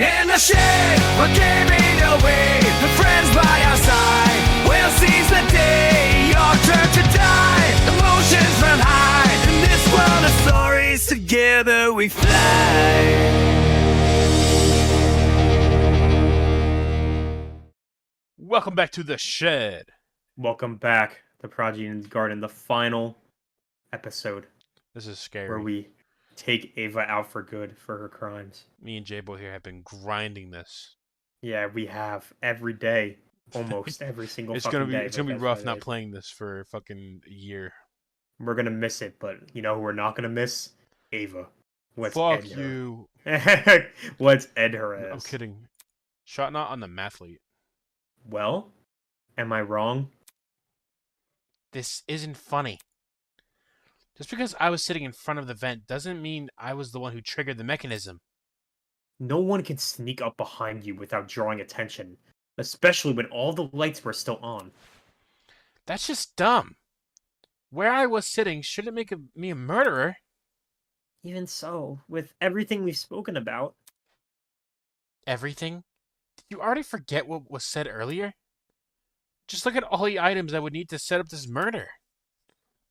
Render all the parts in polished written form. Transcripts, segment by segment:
In the shade, we're giving away the friends by our side. We'll seize the day, your turn to die. Emotions run high in this world of stories. Together we fly. Welcome back to the shed. Welcome back to Prodigy's Garden, the final episode This is scary. where we take Ava out for good for her crimes. Me and J-Bo here have been grinding this. Yeah, we have every day, almost every single fucking day. It's gonna be for the rough past not 5 days. playing this for fucking a year. We're gonna miss it, but you know who we're not gonna miss? Ava. Let's Fuck end you. her. Let's end her ass. I'm kidding. Shot not on the mathlete. Well, am I wrong? This isn't funny. Just because I was sitting in front of the vent doesn't mean I was the one who triggered the mechanism. No one can sneak up behind you without drawing attention, especially when all the lights were still on. That's just dumb. Where I was sitting shouldn't make me a murderer. Even so, with everything we've spoken about, Everything? Did you already forget what was said earlier? Just look at all the items I would need to set up this murder.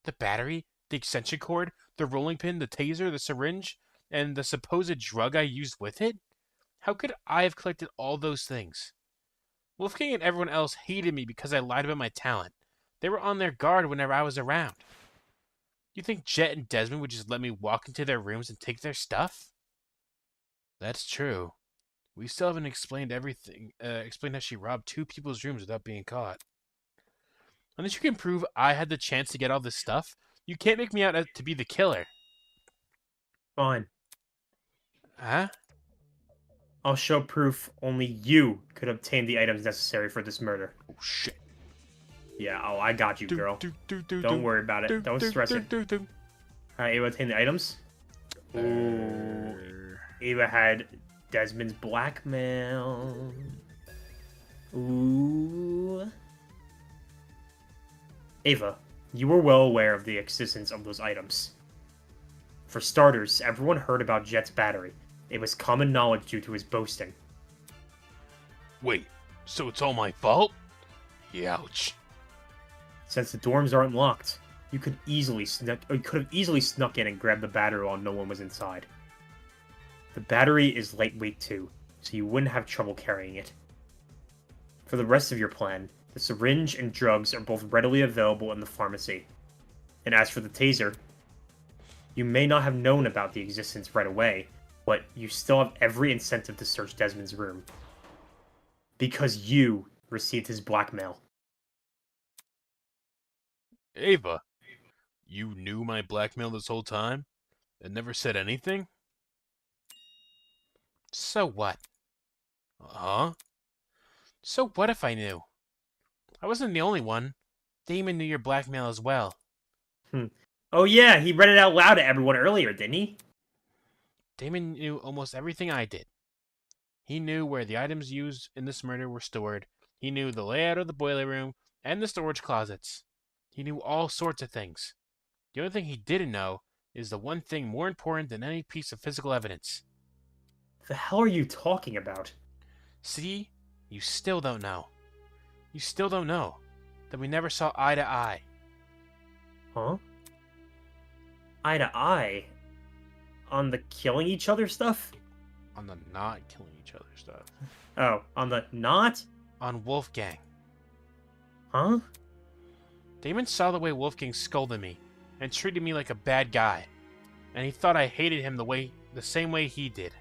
The battery, the extension cord, the rolling pin, the taser, the syringe, and the supposed drug I used with it? How could I have collected all those things? Wolfgang and everyone else hated me because I lied about my talent. They were on their guard whenever I was around. You think Jet and Desmond would just let me walk into their rooms and take their stuff? That's true. We still haven't explained everything. Explained how she robbed 2 people's rooms without being caught. Unless you can prove I had the chance to get all this stuff, you can't make me out to be the killer. fine. Huh? I'll show proof only you could obtain the items necessary for this murder. Oh shit. Yeah, I got you, girl. Don't worry about it. Don't stress it. Alright, Ava obtained the items. Ooh. Ava had Desmond's blackmail. Ooh. Ava, you were well aware of the existence of those items. For starters, everyone heard about Jet's battery. It was common knowledge due to his boasting. Wait, so it's all my fault? Ouch. Since the dorms aren't locked, you could have easily snuck in and grabbed the battery while no one was inside. The battery is lightweight too, so you wouldn't have trouble carrying it. For the rest of your plan, the syringe and drugs are both readily available in the pharmacy. And as for the taser, you may not have known about the existence right away, but you still have every incentive to search Desmond's room. Because you received his blackmail. Ava, you knew my blackmail this whole time? And never said anything? So what? Huh? So what if I knew? I wasn't the only one. Damon knew your blackmail as well. Oh yeah, he read it out loud to everyone earlier, didn't he? Damon knew almost everything I did. He knew where the items used in this murder were stored. He knew the layout of the boiler room and the storage closets. He knew all sorts of things. The only thing he didn't know is the one thing more important than any piece of physical evidence. The hell are you talking about? See? You still don't know. You still don't know that we never saw eye to eye. Huh? Eye to eye? On the killing each other stuff? On the not killing each other stuff. Oh, on the not? On Wolfgang. Huh? Damon saw the way Wolfgang scolded me and treated me like a bad guy, and he thought I hated him the same way he did.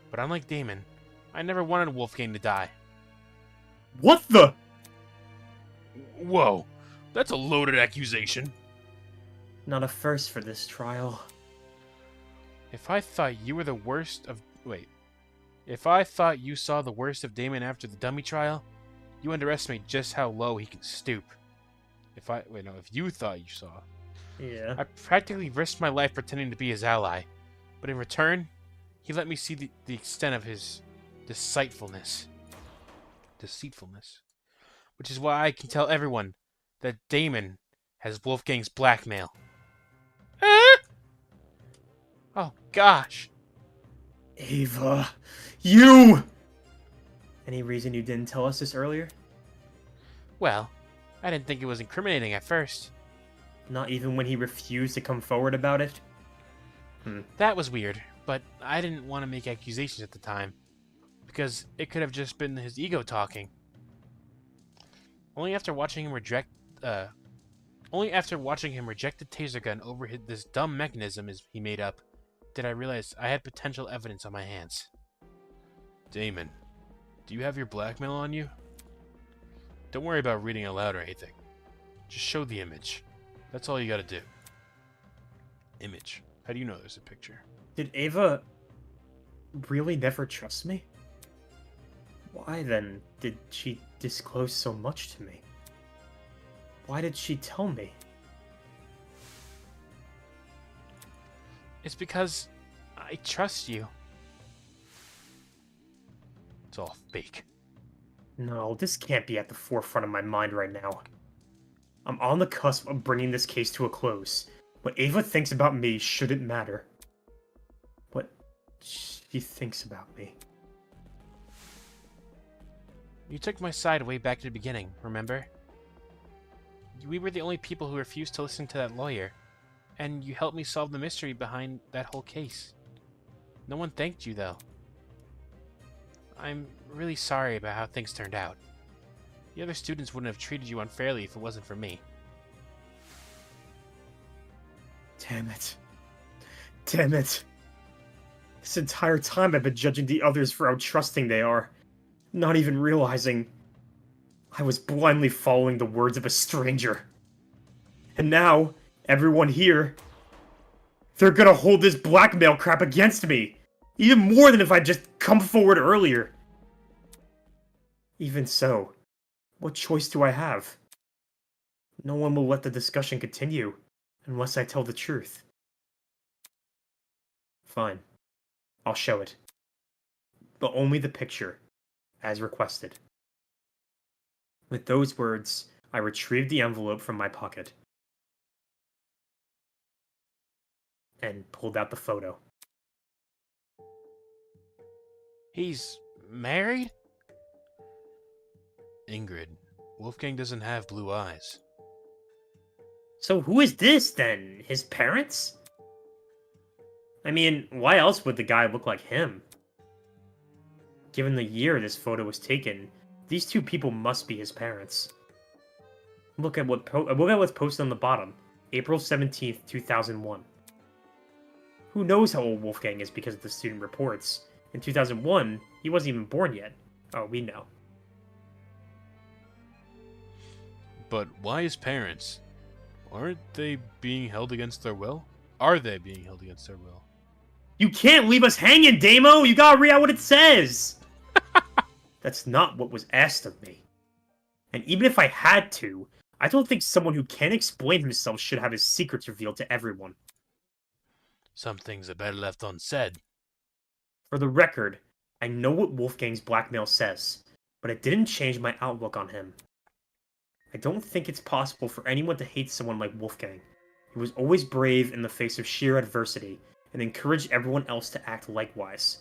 But unlike Damon, I never wanted Wolfgang to die. What the? Whoa, that's a loaded accusation. Not a first for this trial. If I thought you were the worst of... Wait. If I thought you saw the worst of Damon after the dummy trial, you underestimate just how low he can stoop. If you thought you saw. Yeah. I practically risked my life pretending to be his ally, but in return, he let me see the extent of his deceitfulness. Which is why I can tell everyone that Damon has Wolfgang's blackmail. Oh, gosh. Ava, you! Any reason you didn't tell us this earlier? Well, I didn't think it was incriminating at first. Not even when he refused to come forward about it? That was weird, but I didn't want to make accusations at the time, because it could have just been his ego talking. Only after watching him reject the taser gun over this dumb mechanism he made up, did I realize I had potential evidence on my hands. Damon, do you have your blackmail on you? Don't worry about reading aloud or anything. Just show the image. That's all you gotta do. Image. How do you know there's a picture? Did Ava really never trust me? Why then did she disclose so much to me? Why did she tell me? It's because I trust you. It's all fake. No, this can't be at the forefront of my mind right now. I'm on the cusp of bringing this case to a close. What Ava thinks about me shouldn't matter. What she thinks about me. You took my side way back to the beginning, remember? We were the only people who refused to listen to that lawyer, and you helped me solve the mystery behind that whole case. No one thanked you, though. I'm really sorry about how things turned out. The other students wouldn't have treated you unfairly if it wasn't for me. Damn it. Damn it. This entire time I've been judging the others for how trusting they are, not even realizing I was blindly following the words of a stranger. And now, everyone here, they're gonna hold this blackmail crap against me, even more than if I'd just come forward earlier. Even so, what choice do I have? No one will let the discussion continue unless I tell the truth. Fine. I'll show it. But only the picture, as requested. With those words, I retrieved the envelope from my pocket and pulled out the photo. He's married? Ingrid, Wolfgang doesn't have blue eyes. So who is this, then? His parents? I mean, why else would the guy look like him? Given the year this photo was taken, these two people must be his parents. Look at what's posted on the bottom. April 17th, 2001. Who knows how old Wolfgang is because of the student reports. In 2001, he wasn't even born yet. Oh, we know. But why his parents? Aren't they being held against their will? Are they being held against their will? You can't leave us hanging, Damo! You gotta read out what it says! That's not what was asked of me. And even if I had to, I don't think someone who can't explain himself should have his secrets revealed to everyone. Some things are better left unsaid. For the record, I know what Wolfgang's blackmail says, but it didn't change my outlook on him. I don't think it's possible for anyone to hate someone like Wolfgang. He was always brave in the face of sheer adversity, and encouraged everyone else to act likewise.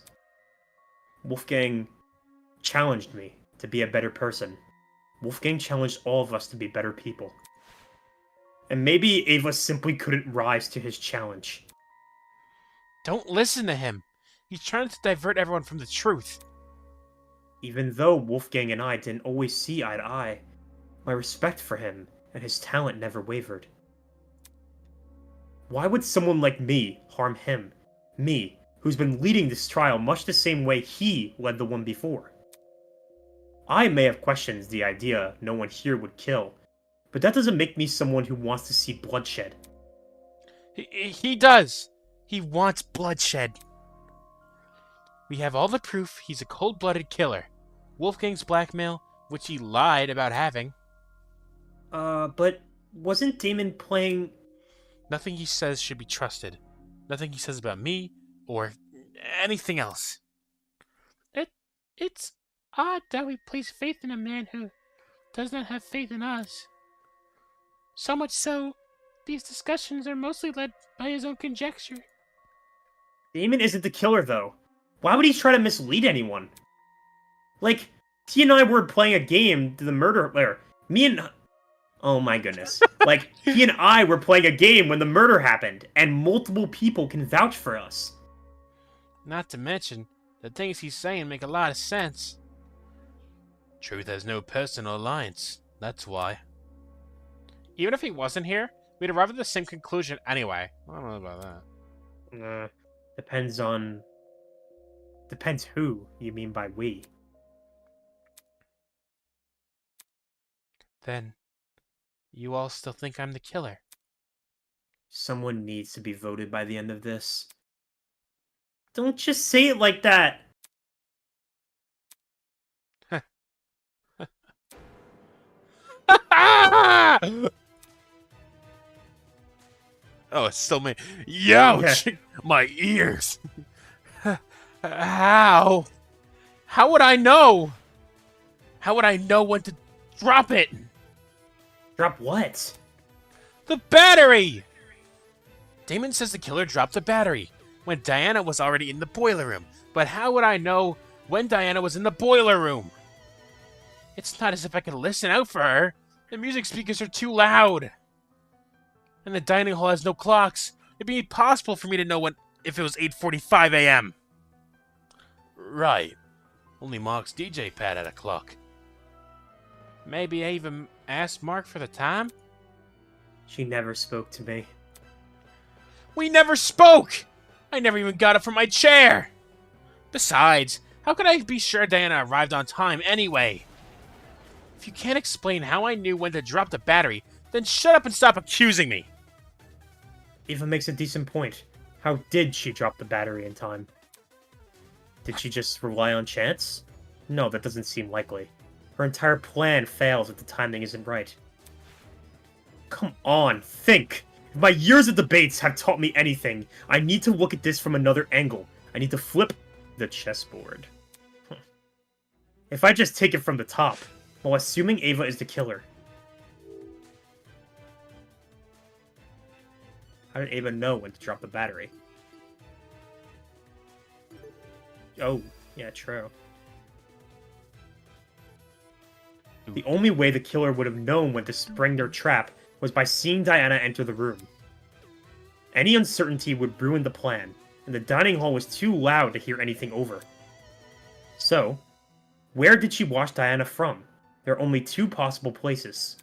Wolfgang challenged me to be a better person. Wolfgang challenged all of us to be better people. And maybe Ava simply couldn't rise to his challenge. Don't listen to him. He's trying to divert everyone from the truth. Even though Wolfgang and I didn't always see eye to eye, my respect for him and his talent never wavered. Why would someone like me harm him? Me, who's been leading this trial much the same way he led the one before. I may have questioned the idea no one here would kill, but that doesn't make me someone who wants to see bloodshed. He does. He wants bloodshed. We have all the proof he's a cold-blooded killer. Wolfgang's blackmail, which he lied about having. But wasn't Damon playing... Nothing he says should be trusted. Nothing he says about me, or anything else. It's odd that we place faith in a man who does not have faith in us. So much so, these discussions are mostly led by his own conjecture. Damon isn't the killer, though. Why would he try to mislead anyone? Like, he and I were playing a game to the murder... Or, me and... Oh my goodness. Like, he and I were playing a game when the murder happened, and multiple people can vouch for us. Not to mention, the things he's saying make a lot of sense. Truth has no personal alliance. That's why. Even if he wasn't here, we'd arrive at the same conclusion anyway. I don't know about that. Depends on... Depends who you mean by we. Then, you all still think I'm the killer? Someone needs to be voted by the end of this. Don't just say it like that! Oh, it's still me. Youch! My ears! How? How would I know? How would I know when to drop it? Drop what? The battery! Damon says the killer dropped the battery when Diana was already in the boiler room. But how would I know when Diana was in the boiler room? It's not as if I could listen out for her. The music speakers are too loud. And the dining hall has no clocks. It'd be impossible for me to know when if it was 8:45 a.m. Right. Only Mark's DJ pad had a clock. Maybe I even asked Mark for the time? She never spoke to me. We never spoke! I never even got up from my chair! Besides, how could I be sure Diana arrived on time anyway? If you can't explain how I knew when to drop the battery, then shut up and stop accusing me! Eva makes a decent point. How did she drop the battery in time? Did she just rely on chance? No, that doesn't seem likely. Her entire plan fails if the timing isn't right. Come on, think! If my years of debates have taught me anything, I need to look at this from another angle. I need to flip the chessboard. If I just take it from the top, while assuming Ava is the killer. How did Ava know when to drop the battery? Oh, yeah, true. The only way the killer would have known when to spring their trap was by seeing Diana enter the room. Any uncertainty would ruin the plan, and the dining hall was too loud to hear anything over. So, where did she watch Diana from? There are only two possible places.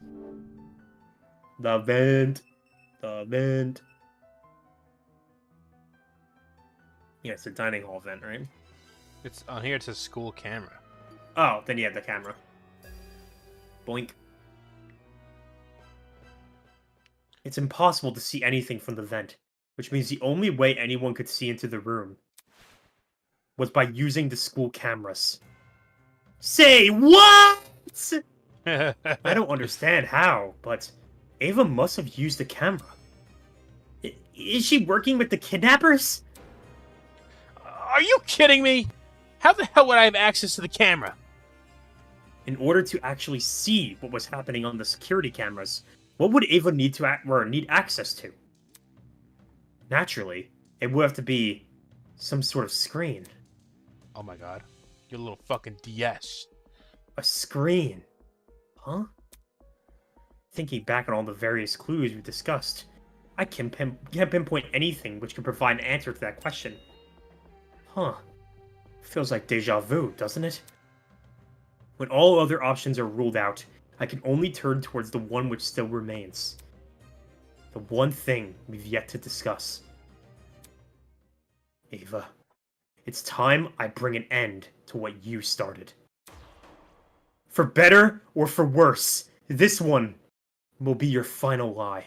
The vent. The vent. Yeah, it's a dining hall vent, right? It's on here, it says school camera. Oh, then yeah, the camera. Boink. It's impossible to see anything from the vent, which means the only way anyone could see into the room was by using the school cameras. Say what? I don't understand how, but Ava must have used the camera. Is she working with the kidnappers? Are you kidding me? How the hell would I have access to the camera? In order to actually see what was happening on the security cameras, what would Ava need to need access to? Naturally, it would have to be some sort of screen. Oh my god. Your little fucking DS. A screen. Huh? Thinking back on all the various clues we discussed, I can't pinpoint anything which could provide an answer to that question. Huh. Feels like deja vu, doesn't it? When all other options are ruled out, I can only turn towards the one which still remains. The one thing we've yet to discuss. Ava, it's time I bring an end to what you started. For better or for worse, this one will be your final lie.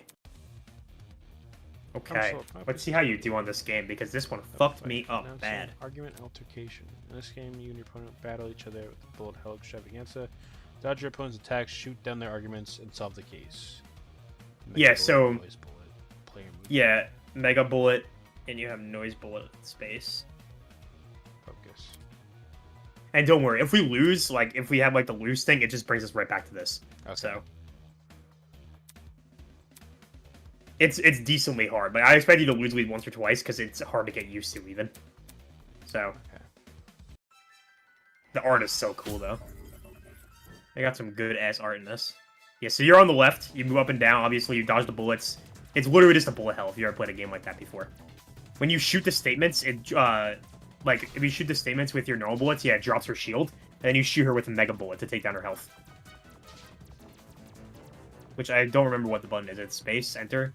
Okay, let's see how you do on this game, because this one fucked me up bad. Argument altercation. In this game, you and your opponent battle each other with the bullet hell extravaganza. Dodge your opponent's attacks, shoot down their arguments, and solve the case. Yeah, so... Noise bullet, player movement, Yeah, Mega Bullet, and you have Noise Bullet space. focus. And don't worry, if we lose, like, if we have, like, the lose thing, it just brings us right back to this. Okay. So... It's decently hard, but I expect you to lose at least once or twice, because it's hard to get used to, even. So... Okay. The art is so cool, though. They got some good-ass art in this. Yeah, so you're on the left. You move up and down. Obviously, you dodge the bullets. It's literally just a bullet hell if you ever played a game like that before. When you shoot the statements, like, if you shoot the statements with your normal bullets, yeah, it drops her shield. And then you shoot her with a mega bullet to take down her health. Which I don't remember what the button is. It's space, enter,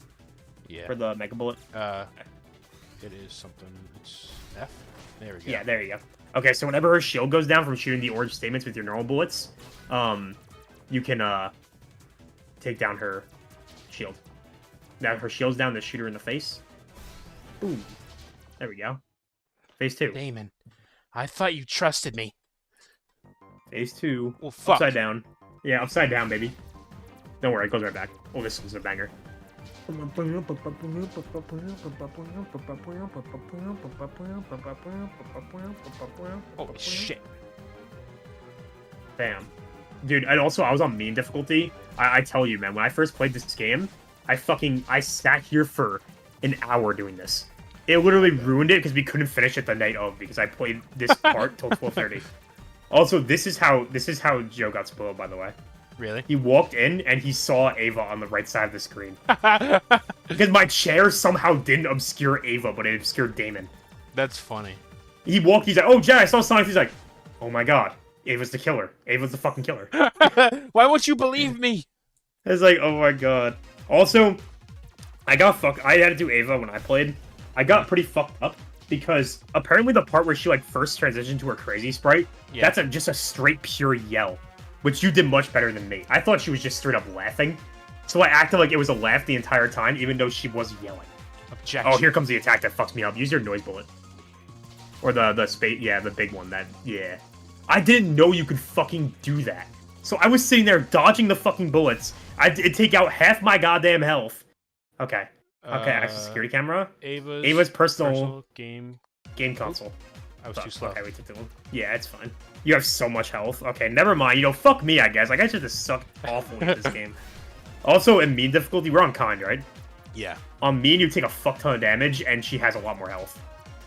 Yeah. for the mega bullet. It is something. It's F. There we go. Yeah, there you go. Okay, so whenever her shield goes down from shooting the orange statements with your normal bullets, you can, take down her shield. Now her shield's down, to shoot her in the face. Boom. There we go. Phase 2. Damon, I thought you trusted me. Phase 2. Well, fuck. Upside down. Yeah, upside down, baby. Don't worry, it goes right back. Oh, this is a banger. Oh, shit. Bam. Dude, and also, I was on mean difficulty. I tell you, man, when I first played this game, I sat here for an hour doing this. It literally ruined it because we couldn't finish it the night of because I played this part till 12:30. Also, this is how Joe got spoiled, by the way. Really? He walked in and he saw Ava on the right side of the screen. Because my chair somehow didn't obscure Ava, but it obscured Damon. That's funny. He's like, oh, Jay, I saw Sonic. He's like, oh my god, Ava's the killer. Ava's the fucking killer. Why won't you believe me? It's like, oh my god. Also, I had to do Ava when I played. I got pretty fucked up because apparently the part where she like first transitioned to her crazy sprite, Yeah. that's just a straight pure yell, which you did much better than me. I thought she was just straight up laughing, so I acted like it was a laugh the entire time, even though she was yelling. Objection. Oh, here comes the attack that fucks me up. Use your noise bullet, or the space, yeah, the big one. Yeah. I didn't know you could fucking do that. So I was sitting there dodging the fucking bullets. It'd take out half my goddamn health. Okay. Okay, access security camera. Ava's personal game console. I was too slow. Okay, we took the one. Yeah, it's fine. You have so much health. Okay, never mind. Fuck me, I guess. Like, I just suck awfully at this game. Also, in mean difficulty, we're on kind, right? Yeah. On mean, you take a fuck ton of damage, and she has a lot more health.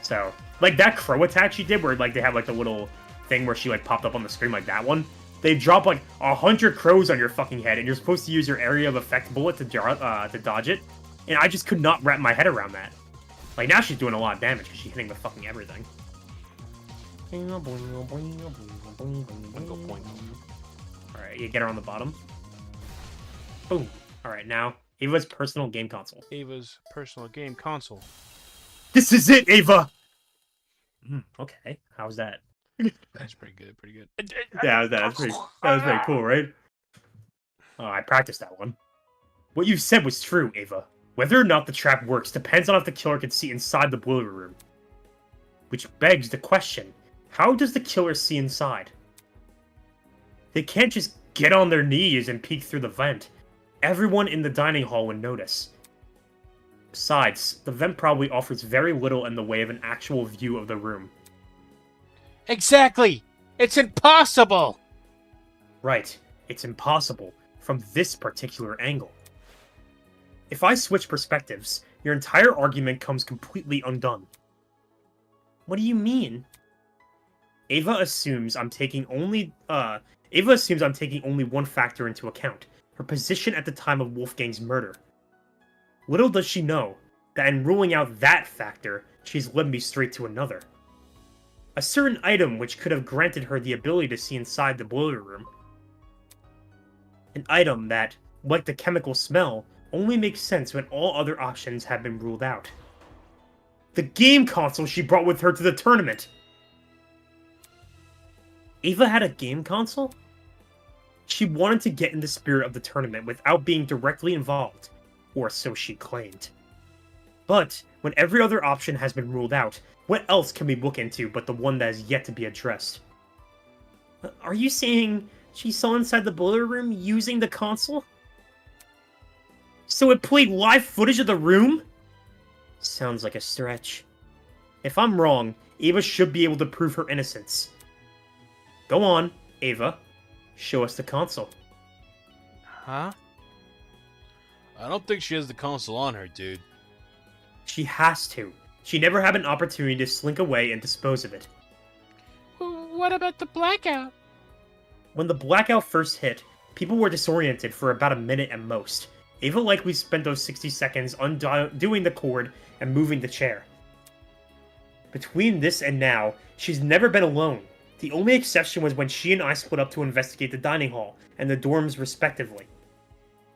So, like, that crow attack she did, where, like, they have, like, the little thing where she, like, popped up on the screen, like that one. They drop, like, 100 crows on your fucking head, and you're supposed to use your area of effect bullet to dodge it. And I just could not wrap my head around that. Like, now she's doing a lot of damage because she's hitting the fucking everything. Alright, you get her on the bottom. Boom. Alright, now, Ava's personal game console. Ava's personal game console. This is it, Ava! Okay, how's that? That's pretty good, pretty good. Yeah, that was pretty cool, right? Oh, I practiced that one. What you said was true, Ava. Whether or not the trap works depends on if the killer can see inside the boiler room. Which begs the question, how does the killer see inside? They can't just get on their knees and peek through the vent. Everyone in the dining hall would notice. Besides, the vent probably offers very little in the way of an actual view of the room. Exactly! It's impossible! Right, it's impossible from this particular angle. If I switch perspectives, your entire argument comes completely undone. What do you mean? Ava assumes I'm taking only one factor into account, her position at the time of Wolfgang's murder. Little does she know that in ruling out that factor, she's led me straight to another. A certain item which could have granted her the ability to see inside the boiler room. An item that, like the chemical smell, only makes sense when all other options have been ruled out. The game console she brought with her to the tournament! Ava had a game console? She wanted to get in the spirit of the tournament without being directly involved, or so she claimed. But, when every other option has been ruled out, what else can we look into but the one that is yet to be addressed? Are you saying she saw inside the boiler room using the console? So it played live footage of the room? Sounds like a stretch. If I'm wrong, Ava should be able to prove her innocence. Go on, Ava. Show us the console. Huh? I don't think she has the console on her, dude. She has to. She never had an opportunity to slink away and dispose of it. what about the blackout? When the blackout first hit, people were disoriented for about a minute at most. Ava likely spent those 60 seconds undoing the cord and moving the chair. Between this and now, she's never been alone. The only exception was when she and I split up to investigate the dining hall and the dorms respectively.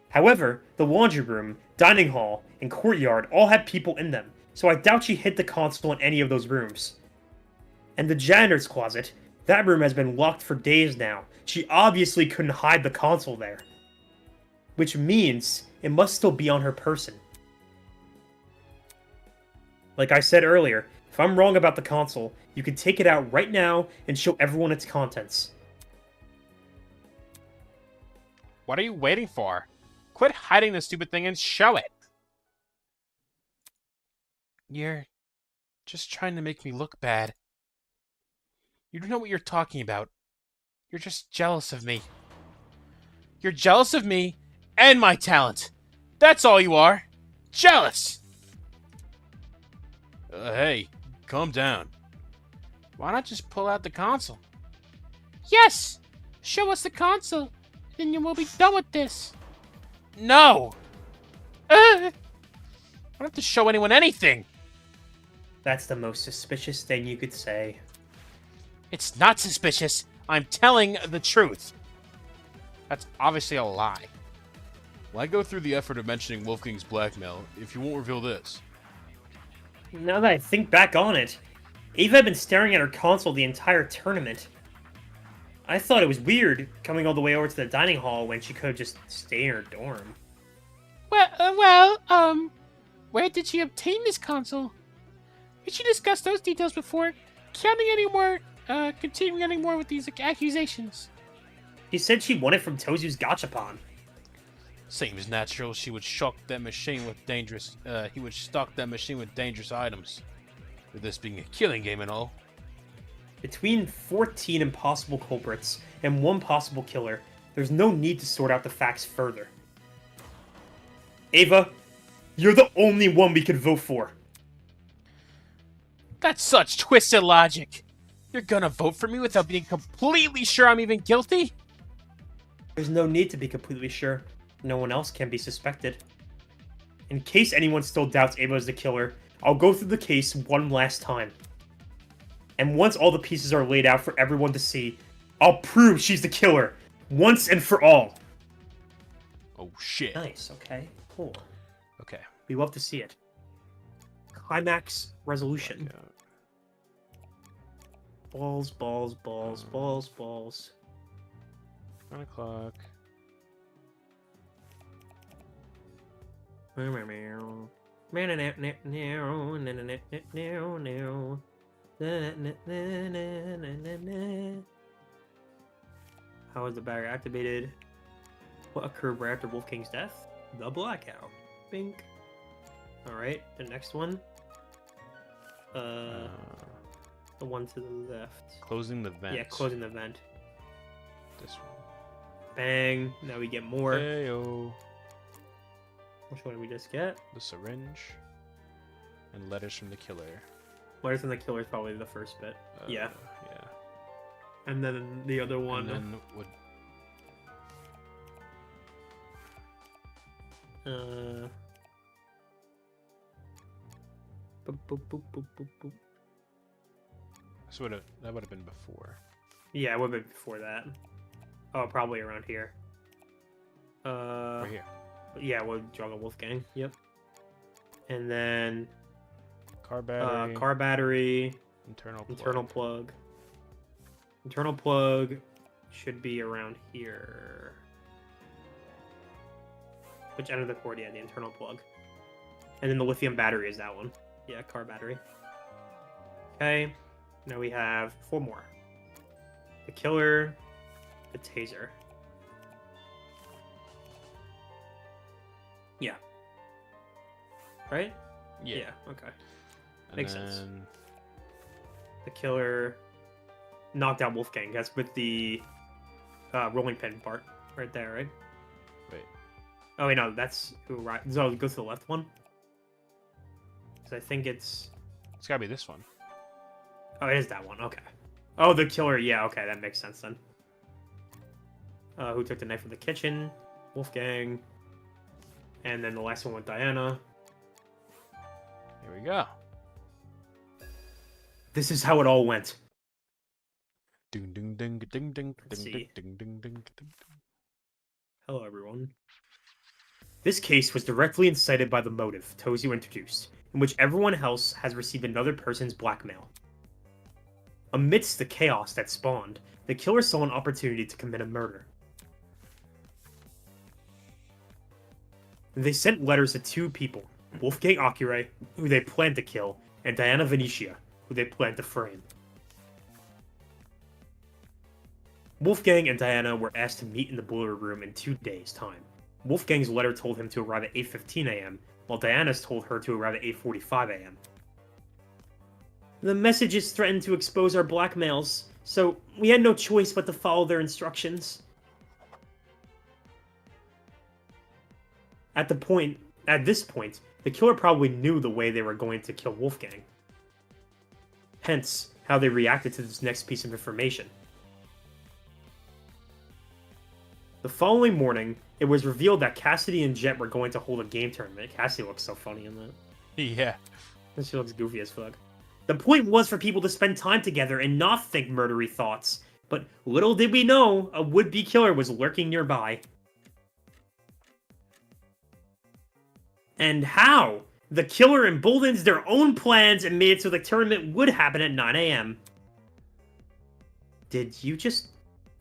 However, the laundry room, dining hall, and courtyard all had people in them, so I doubt she hid the console in any of those rooms. And the janitor's closet, that room has been locked for days now. She obviously couldn't hide the console there. Which means it must still be on her person. Like I said earlier, if I'm wrong about the console, you can take it out right now and show everyone its contents. What are you waiting for? Quit hiding the stupid thing and show it! You're just trying to make me look bad. You don't know what you're talking about. You're just jealous of me. You're jealous of me and my talent. That's all you are. Jealous! Hey, calm down. Why not just pull out the console? Yes! Show us the console, then you will be done with this. No! I don't have to show anyone anything. That's the most suspicious thing you could say. It's not suspicious. I'm telling the truth. That's obviously a lie. Why go through the effort of mentioning Wolfgang's blackmail if you won't reveal this? Now that I think back on it, Ava had been staring at her console the entire tournament. I thought it was weird coming all the way over to the dining hall when she could have just stayed in her dorm. Where did she obtain this console? We should discuss those details before continuing any more with these accusations. She said she won it from Tozu's Gachapon. Seems natural she would shock that machine with dangerous, he would stock that machine with dangerous items. With this being a killing game and all. Between 14 impossible culprits and one possible killer, there's no need to sort out the facts further. Ava, you're the only one we could vote for. That's such twisted logic. You're gonna vote for me without being completely sure I'm even guilty? There's no need to be completely sure. No one else can be suspected. In case anyone still doubts Ava is the killer, I'll go through the case one last time. And once all the pieces are laid out for everyone to see, I'll prove she's the killer, once and for all. Oh shit. Nice, okay, cool. Okay. We love to see it. Climax resolution. Blackout. Balls, balls, balls, balls, balls. 9 o'clock. How is the barrier activated? What occurred right after Wolfgang's death? The blackout. Bink. Alright, the next one. The one to the left. Closing the vent. Yeah, closing the vent. This one. Bang. Now we get more. Heyo. Which one did we just get? The syringe. And letters from the killer. Letters from the Killer is probably the first bit. Yeah. Yeah. And then the other one. And then would... Boop, boop, boop, boop, boop, boop. So that would have been before. Yeah, it would have been before that. Oh, probably around here. Right here. Yeah, we'll Dragon Wolfgang. Yep. And then Car battery. car battery, Internal plug. internal plug. Internal plug should be around here. Which end of the cord? Yeah, the internal plug. And then the lithium battery is that one. Yeah, car battery. Okay. Now we have 4 more. The killer, the taser. Yeah. Right? Yeah. Okay. And makes sense. then The killer knocked out Wolfgang. That's with the rolling pin part right there, right? Wait. Oh wait, no, that's who right. So go to the left one. So I think it's. It's gotta be this one. Oh, it is that one. Okay. Oh, the killer. Yeah, okay, that makes sense then. Who took the knife from the kitchen? Wolfgang. And then the last one with Diana. Here we go. This is how it all went. Ding ding ding ding ding Let's ding see. ding ding ding ding. Hello, everyone. This case was directly incited by the motive Tozio introduced, in which everyone else has received another person's blackmail. Amidst the chaos that spawned, the killer saw an opportunity to commit a murder. They sent letters to two people, Wolfgang Akire, who they planned to kill, and Diana Venetia, who they planned to frame. Wolfgang and Diana were asked to meet in the boiler room in 2 days' time. Wolfgang's letter told him to arrive at 8:15 a.m., while Diana's told her to arrive at 8:45 a.m. The messages threatened to expose our blackmails, so we had no choice but to follow their instructions. At this point, the killer probably knew the way they were going to kill Wolfgang. Hence, how they reacted to this next piece of information. The following morning, it was revealed that Cassidy and Jet were going to hold a game tournament. Cassidy looks so funny in that. Yeah. She looks goofy as fuck. The point was for people to spend time together and not think murdery thoughts. But little did we know, a would-be killer was lurking nearby. And how? The killer emboldens their own plans and made it so the tournament would happen at 9 a.m. Did you just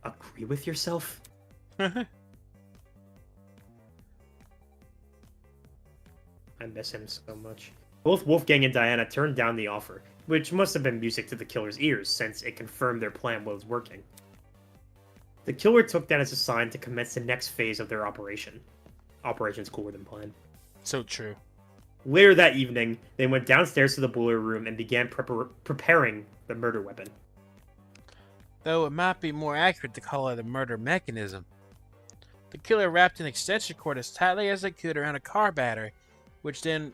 agree with yourself? I miss him so much. Both Wolfgang and Diana turned down the offer, which must have been music to the killer's ears, since it confirmed their plan was working. The killer took that as a sign to commence the next phase of their operation. Operation's cooler than planned. So true. Later that evening, they went downstairs to the boiler room and began preparing the murder weapon. Though it might be more accurate to call it a murder mechanism. The killer wrapped an extension cord as tightly as they could around a car battery, which had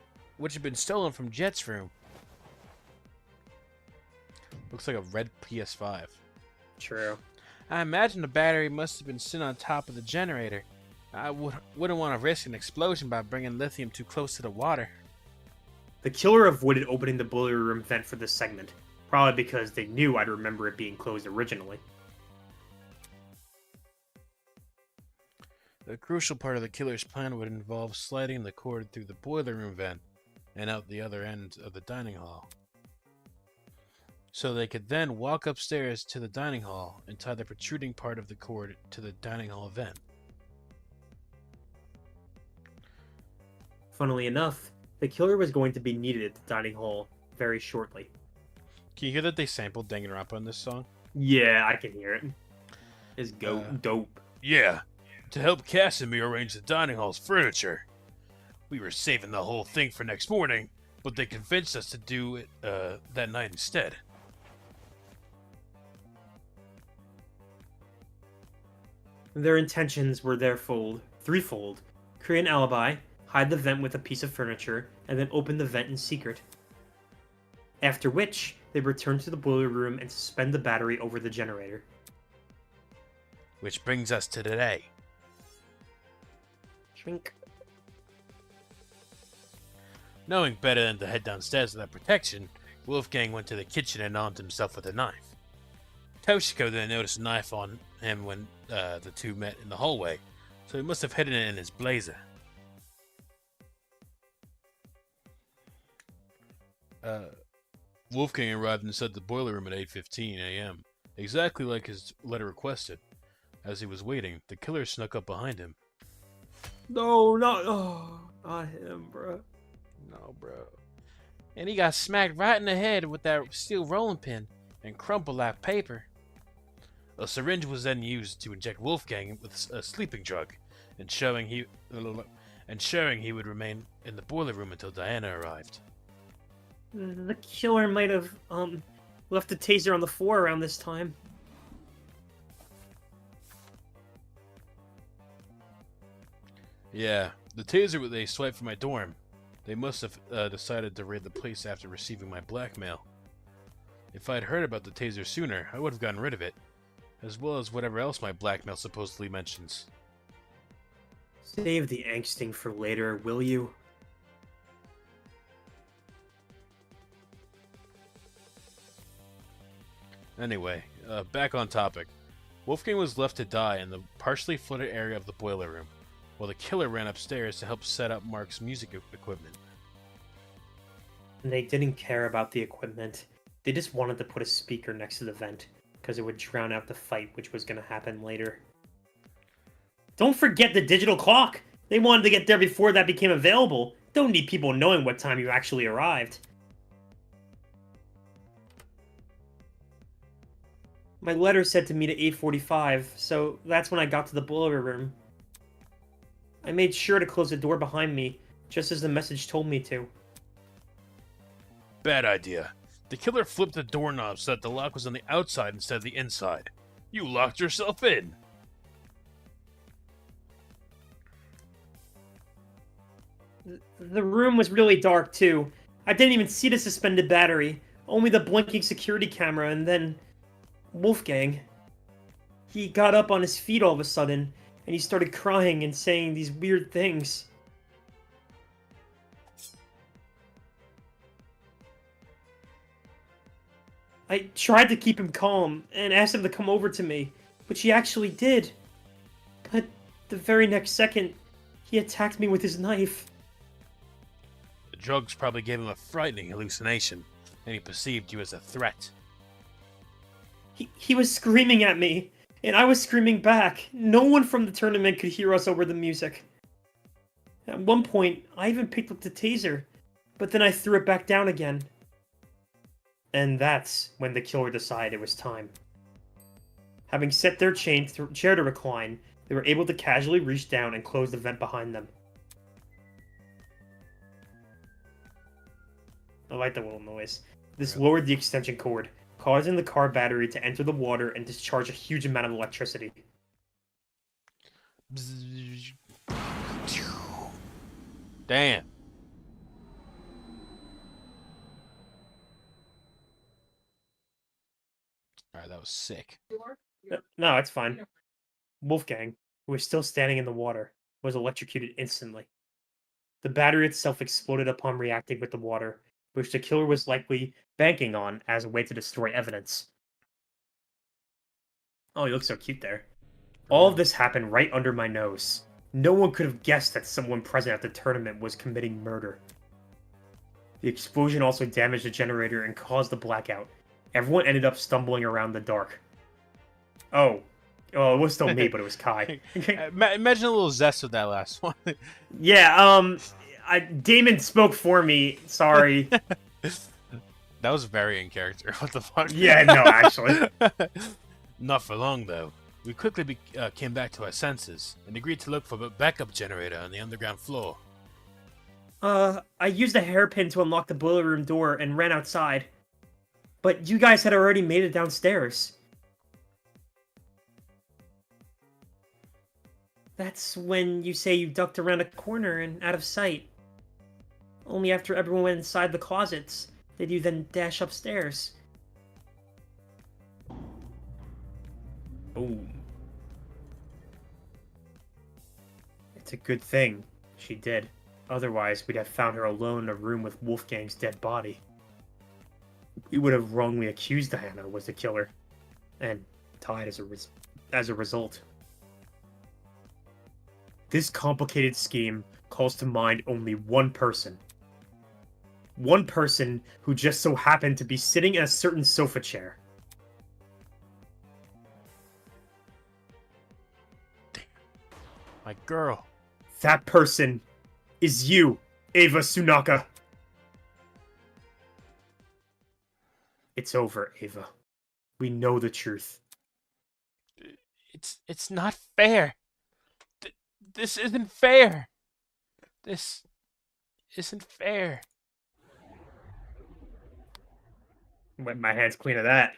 been stolen from Jet's room. Looks like a red PS5. True. I imagine the battery must have been sitting on top of the generator. I wouldn't want to risk an explosion by bringing lithium too close to the water. The killer avoided opening the boiler room vent for this segment, probably because they knew I'd remember it being closed originally. The crucial part of the killer's plan would involve sliding the cord through the boiler room vent and out the other end of the dining hall. So they could then walk upstairs to the dining hall and tie the protruding part of the cord to the dining hall vent. Funnily enough, the killer was going to be needed at the dining hall very shortly. Can you hear that they sampled Danganronpa in this song? Yeah, I can hear it. It's dope. Yeah, to help Casimir arrange the dining hall's furniture. We were saving the whole thing for next morning, but they convinced us to do it that night instead. Their intentions were threefold. Create an alibi, hide the vent with a piece of furniture, and then open the vent in secret. After which, they returned to the boiler room and suspend the battery over the generator. Which brings us to today. Shrink. Knowing better than to head downstairs without protection, Wolfgang went to the kitchen and armed himself with a knife. Toshiko then noticed a knife on him when the two met in the hallway, so he must have hidden it in his blazer. Wolfgang arrived inside the boiler room at 8:15 a.m., exactly like his letter requested. As he was waiting, the killer snuck up behind him. No, not him, bro. No, bro. And he got smacked right in the head with that steel rolling pin and crumpled like paper. A syringe was then used to inject Wolfgang with a sleeping drug, and showing he would remain in the boiler room until Diana arrived. The killer might have, left the taser on the floor around this time. Yeah, the taser they swiped from my dorm. They must have decided to raid the place after receiving my blackmail. If I'd heard about the taser sooner, I would have gotten rid of it, as well as whatever else my blackmail supposedly mentions. Save the angsting for later, will you? Anyway, back on topic. Wolfgang was left to die in the partially flooded area of the boiler room, while the killer ran upstairs to help set up Mark's music equipment. And they didn't care about the equipment. They just wanted to put a speaker next to the vent, because it would drown out the fight which was going to happen later. Don't forget the digital clock! They wanted to get there before that became available. Don't need people knowing what time you actually arrived. My letter said to meet at 8:45, so that's when I got to the boiler room. I made sure to close the door behind me, just as the message told me to. Bad idea. The killer flipped the doorknob so that the lock was on the outside instead of the inside. You locked yourself in! The room was really dark, too. I didn't even see the suspended battery, only the blinking security camera, and then... Wolfgang. He got up on his feet all of a sudden, and he started crying and saying these weird things. I tried to keep him calm and asked him to come over to me, which he actually did. But the very next second, he attacked me with his knife. The drugs probably gave him a frightening hallucination, and he perceived you as a threat. He was screaming at me, and I was screaming back. No one from the tournament could hear us over the music. At one point, I even picked up the taser, but then I threw it back down again. And that's when the killer decided it was time. Having set their chair to recline, they were able to casually reach down and close the vent behind them. I like the little noise. This lowered the extension cord, causing the car battery to enter the water and discharge a huge amount of electricity. Damn. Alright, that was sick. No, it's fine. Wolfgang, who was still standing in the water, was electrocuted instantly. The battery itself exploded upon reacting with the water, which the killer was likely banking on as a way to destroy evidence. Oh, he looks so cute there. All of this happened right under my nose. No one could have guessed that someone present at the tournament was committing murder. The explosion also damaged the generator and caused the blackout. Everyone ended up stumbling around the dark. Oh. Well, it was still me, but it was Kai. Imagine a little zest with that last one. Yeah, Damon spoke for me. Sorry. That was very in character. What the fuck? Yeah, no, actually. Not for long, though. We quickly came back to our senses and agreed to look for a backup generator on the underground floor. I used a hairpin to unlock the boiler room door and ran outside. But you guys had already made it downstairs. That's when you say you ducked around a corner and out of sight. Only after everyone went inside the closets did you then dash upstairs. Boom. It's a good thing she did. Otherwise, we'd have found her alone in a room with Wolfgang's dead body. We would have wrongly accused Diana was the killer, and died as a result. This complicated scheme calls to mind only one person. One person who just so happened to be sitting in a certain sofa chair. My girl. That person is you, Ava Sunaka. It's over, Ava. We know the truth. It's not fair. This isn't fair. This isn't fair. Wet my hands clean of that.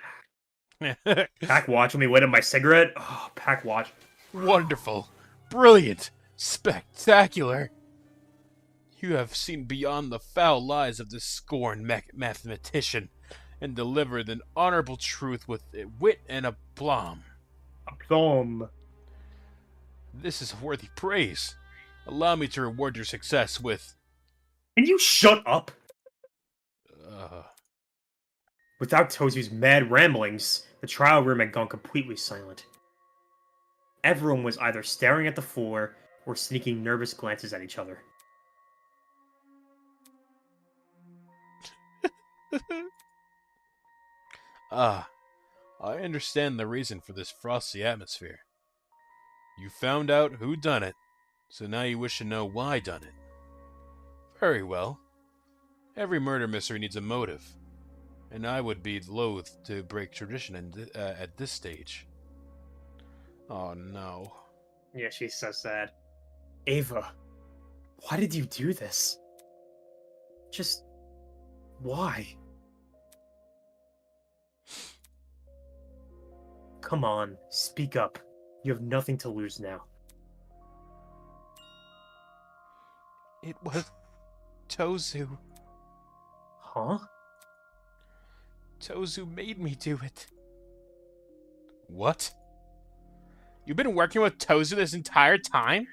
Pack watch. Let me lit up my cigarette. Oh, pack watch. Wonderful. Brilliant. Spectacular. You have seen beyond the foul lies of this scorned mathematician and delivered an honorable truth with wit and aplomb. Aplomb. This is worthy praise. Allow me to reward your success with... Can you shut up? Uh, Without Tozu's mad ramblings, the trial room had gone completely silent. Everyone was either staring at the floor or sneaking nervous glances at each other. I understand the reason for this frosty atmosphere. You found out who done it, so now you wish to know why done it. Very well. Every murder mystery needs a motive, and I would be loath to break tradition at this stage. Oh no. Yeah, she's so sad. Ava, why did you do this? Just... why? Come on, speak up. You have nothing to lose now. It was Tozu. Huh? Tozu made me do it. What? You've been working with Tozu this entire time?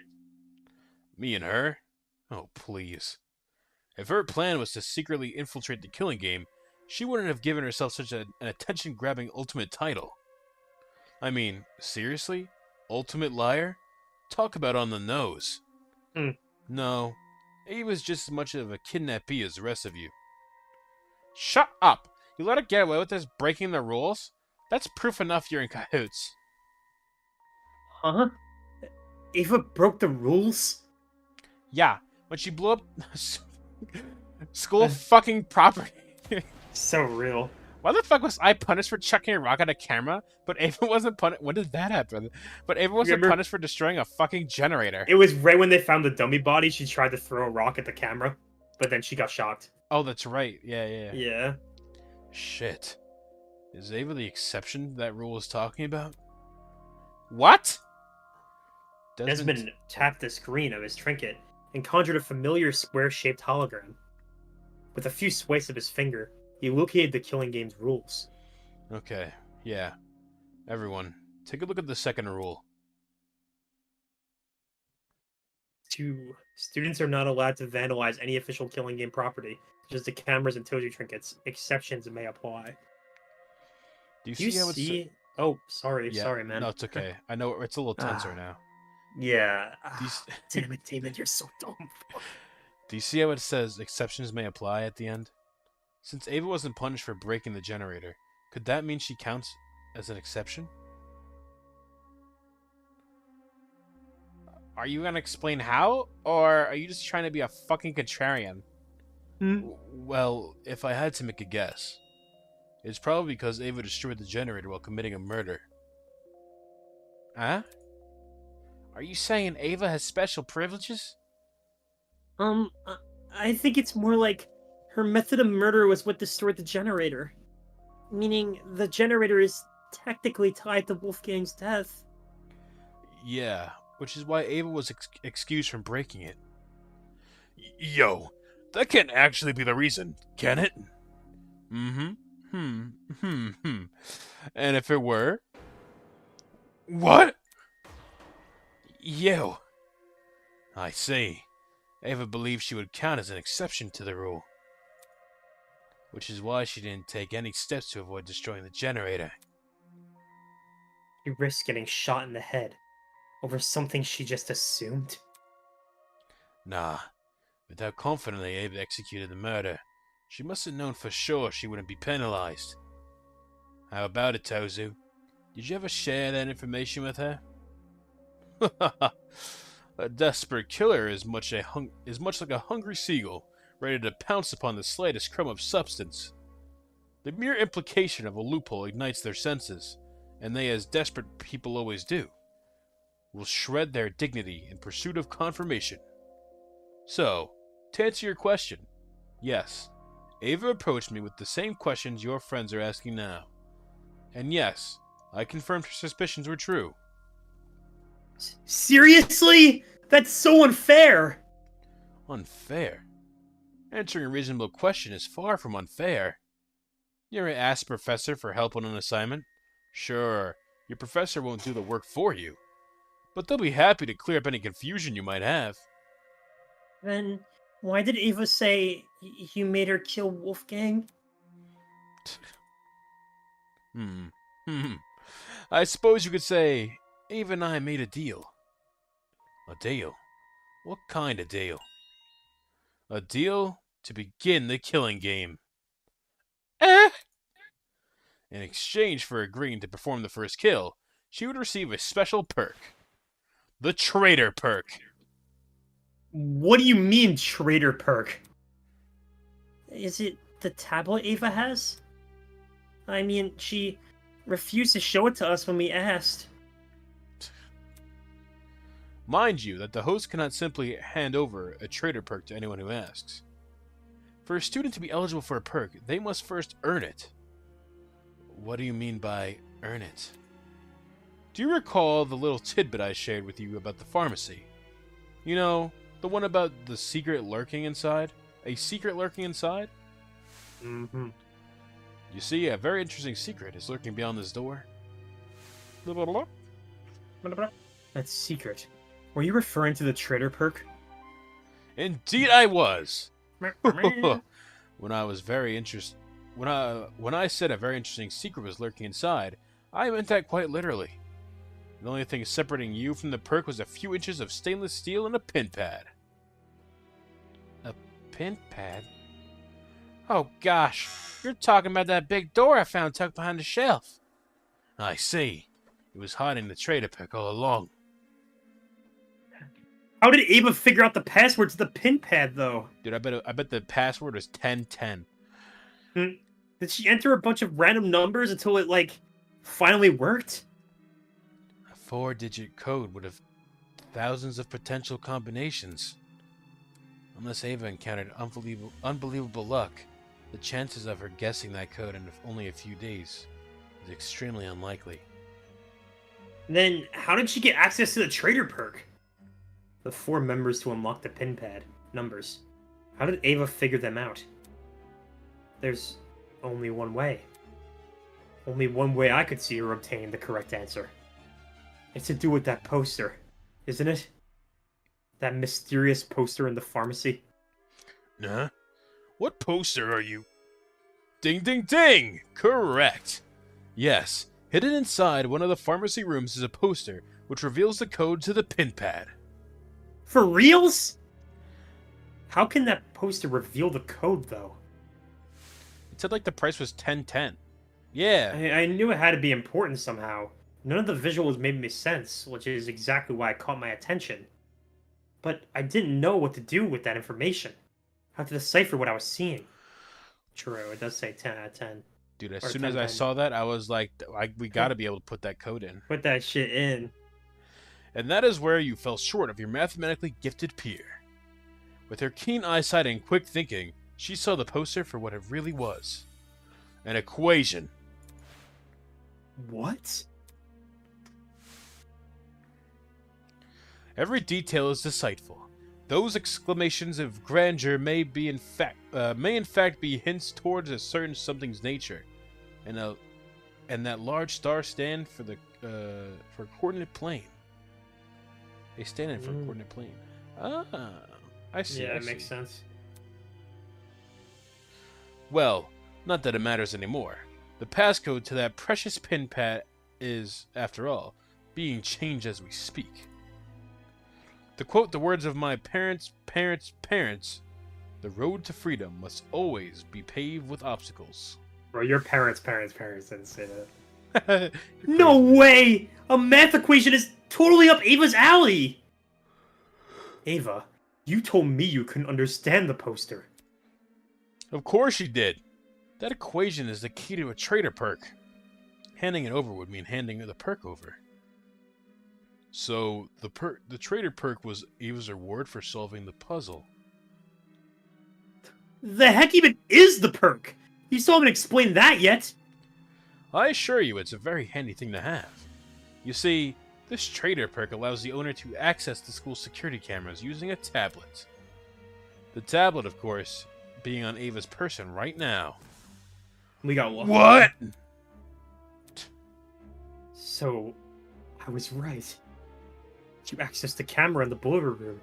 Me and her? Oh, please. If her plan was to secretly infiltrate the killing game, she wouldn't have given herself such an attention-grabbing ultimate title. I mean, seriously? Ultimate liar? Talk about on the nose. No, Ava's just as much of a kidnappee as the rest of you. Shut up! You let her get away with this breaking the rules? That's proof enough you're in cahoots. Huh? Ava broke the rules? Yeah, when she blew up school fucking property. So real. Why the fuck was I punished for chucking a rock at a camera, but Ava wasn't punished? When did that happen? But Ava wasn't Remember? punished for destroying a fucking generator. It was right when they found the dummy body, she tried to throw a rock at the camera, but then she got shocked. Oh, that's right. Yeah. Yeah. Shit. Is Ava the exception that rule is talking about? What? Desmond tapped the screen of his trinket and conjured a familiar square-shaped hologram. With a few swipes of his finger, he located the killing game's rules. Okay, yeah. Everyone, take a look at the second rule. 2. Students are not allowed to vandalize any official killing game property, such as the cameras and Tozu trinkets. Exceptions may apply. Do you Do you see how it's... see? Oh, sorry, Yeah, sorry, man. No, it's okay. I know it's a little tense right now. Yeah. Do you, s- Damn it, Damon, you're so dumb. do you see how it says exceptions may apply at the end? Since Ava wasn't punished for breaking the generator, could that mean she counts as an exception? Are you gonna explain how? Or are you just trying to be a fucking contrarian? Well, if I had to make a guess, it's probably because Ava destroyed the generator while committing a murder. Huh? Are you saying Ava has special privileges? I think it's more like her method of murder was what destroyed the generator. Meaning, the generator is technically tied to Wolfgang's death. Yeah, which is why Ava was excused from breaking it. Yo, that can't actually be the reason, can it? And if it were? What? Yo. I see. Ava believed she would count as an exception to the rule. Which is why she didn't take any steps to avoid destroying the generator. She risked getting shot in the head over something she just assumed. Nah. With how confidently Ava executed the murder, she must have known for sure she wouldn't be penalized. How about it, Tozu? Did you ever share that information with her? A desperate killer is much like a hungry seagull, ready to pounce upon the slightest crumb of substance. The mere implication of a loophole ignites their senses, and they, as desperate people always do, will shred their dignity in pursuit of confirmation. So, to answer your question, yes, Ava approached me with the same questions your friends are asking now. And yes, I confirmed her suspicions were true. Seriously? That's so unfair! Unfair? Answering a reasonable question is far from unfair. You ever ask professor for help on an assignment? Sure, your professor won't do the work for you, but they'll be happy to clear up any confusion you might have. Then why did Ava say you made her kill Wolfgang? Hmm. I suppose you could say Ava and I made a deal. A deal? What kind of deal? A deal to begin the killing game. In exchange for agreeing to perform the first kill, she would receive a special perk. The Traitor Perk. What do you mean, traitor perk? Is it the tablet Ava has? I mean, she refused to show it to us when we asked. Mind you that the host cannot simply hand over a Traitor Perk to anyone who asks. For a student to be eligible for a perk, they must first earn it. What do you mean by earn it? Do you recall the little tidbit I shared with you about the pharmacy? You know, the one about the secret lurking inside? A secret lurking inside? Mm-hmm. You see, a very interesting secret is lurking beyond this door. That's secret. Were you referring to the traitor perk? Indeed I was! When I was very interest when I said a very interesting secret was lurking inside, I meant that quite literally. The only thing separating you from the perk was a few inches of stainless steel and a pin pad. A pin pad? Oh gosh, you're talking about that big door I found tucked behind the shelf. I see. It was hiding the traitor perk all along. How did Ava figure out the password to the pin pad, though? Dude, I bet the password was 1010. Did she enter a bunch of random numbers until it, like, finally worked? A 4-digit code would have thousands of potential combinations. Unless Ava encountered unbelievable luck, the chances of her guessing that code in only a few days is extremely unlikely. Then, how did she get access to the traitor perk? The 4 members to unlock the pin pad numbers. How did Ava figure them out? There's only one way. Only one way I could see her obtaining the correct answer. It's to do with that poster, isn't it? That mysterious poster in the pharmacy. Huh? What poster are you? Ding ding ding! Correct! Yes, hidden inside one of the pharmacy rooms is a poster which reveals the code to the pin pad. For reals? How can that poster reveal the code, though? It said like the price was 1010. Yeah. I knew it had to be important somehow. None of the visuals made me sense, which is exactly why it caught my attention. But I didn't know what to do with that information. How to decipher what I was seeing. True, it does say 10 out of 10. Dude, as Or soon as I 10. saw that, I was like, we gotta be able to put that code in. Put that shit in. And that is where you fell short of your mathematically gifted peer. With her keen eyesight and quick thinking, she saw the poster for what it really was. An equation. What? Every detail is delightful. Those exclamations of grandeur may in fact be hints towards a certain something's nature, and that large star stand for the for coordinate plane. They stand in for coordinate plane. Ah, I see. Yeah, I it makes see. sense. Well, not that it matters anymore. The passcode to that precious pin pad is, after all, being changed as we speak. To quote the words of my parents' the road to freedom must always be paved with obstacles. Bro, your parents didn't say that. No way! A math equation is totally up Ava's alley! Ava, you told me you couldn't understand the poster. Of course you did. That equation is the key to a traitor perk. Handing it over would mean handing the perk over. So, the traitor perk was Ava's reward for solving the puzzle. The heck even is the perk? You still haven't explained that yet. I assure you it's a very handy thing to have. You see, this traitor perk allows the owner to access the school's security cameras using a tablet. The tablet, of course, being on Ava's person right now. We got lucky. What? So, I was right. You accessed the camera in the boiler room,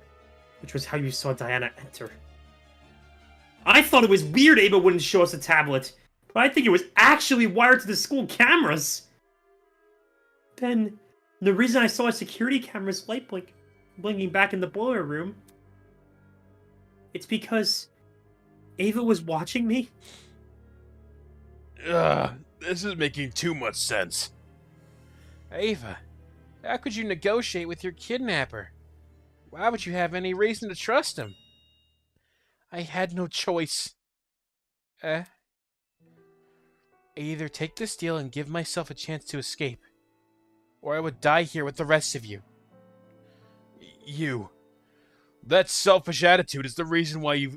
which was how you saw Diana enter. I thought it was weird Ava wouldn't show us a tablet, but I think it was actually wired to the school cameras. Then, the reason I saw a security camera's light blinking back in the boiler room, it's because Ava was watching me. This is making too much sense. Ava, how could you negotiate with your kidnapper? Why would you have any reason to trust him? I had no choice. I either take this deal and give myself a chance to escape, or I would die here with the rest of you. You. That selfish attitude is the reason why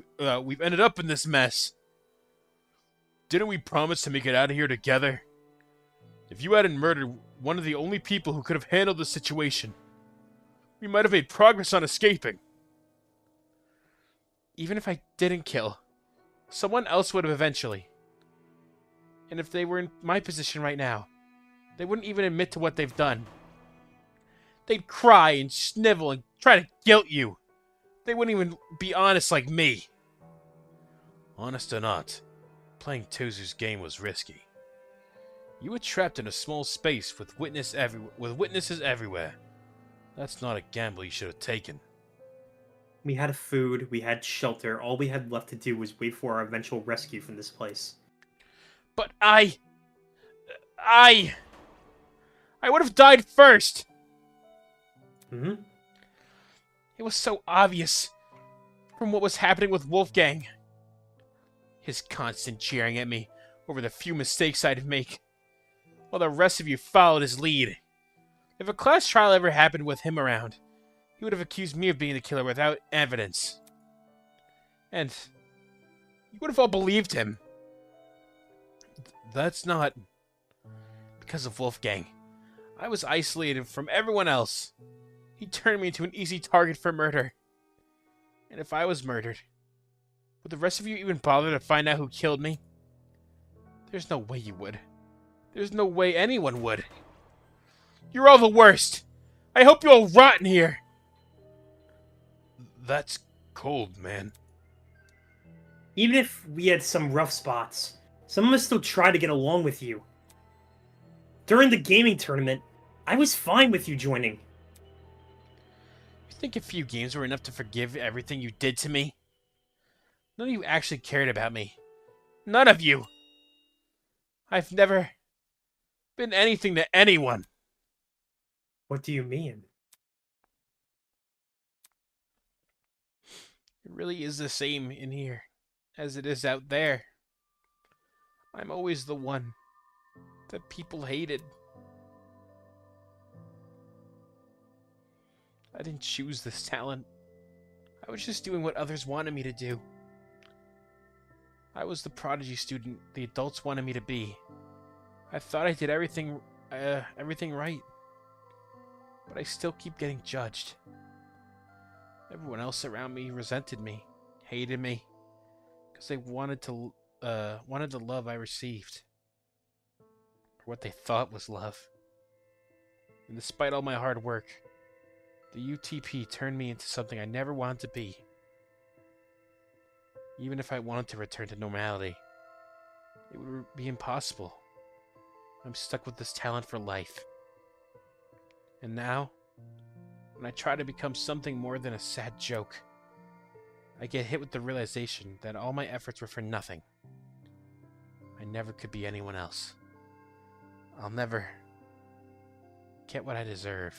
we've ended up in this mess. Didn't we promise to make it out of here together? If you hadn't murdered one of the only people who could have handled the situation, we might have made progress on escaping. Even if I didn't kill, someone else would have eventually. And if they were in my position right now, they wouldn't even admit to what they've done. They'd cry and snivel and try to guilt you. They wouldn't even be honest like me. Honest or not, playing Tozu's game was risky. You were trapped in a small space with witnesses everywhere. That's not a gamble you should have taken. We had food, we had shelter, all we had left to do was wait for our eventual rescue from this place. But I would have died first! Mm-hmm. It was so obvious from what was happening with Wolfgang. His constant jeering at me over the few mistakes I'd make, while the rest of you followed his lead. If a class trial ever happened with him around, he would have accused me of being the killer without evidence. And you would have all believed him. That's not... Because of Wolfgang, I was isolated from everyone else. He turned me into an easy target for murder. And if I was murdered, would the rest of you even bother to find out who killed me? There's no way you would. There's no way anyone would. You're all the worst. I hope you all rot in here. That's cold, man. Even if we had some rough spots, some of us still tried to get along with you. During the gaming tournament, I was fine with you joining. You think a few games were enough to forgive everything you did to me? None of you actually cared about me. None of you. I've never been anything to anyone. What do you mean? It really is the same in here as it is out there. I'm always the one that people hated. I didn't choose this talent. I was just doing what others wanted me to do. I was the prodigy student the adults wanted me to be. I thought I did everything right. But I still keep getting judged. Everyone else around me resented me, hated me, because they wanted the love I received, or what they thought was love. And despite all my hard work, the UTP turned me into something I never wanted to be. Even if I wanted to return to normality, it would be impossible. I'm stuck with this talent for life. And now, when I try to become something more than a sad joke, I get hit with the realization that all my efforts were for nothing. I never could be anyone else. I'll never get what I deserve.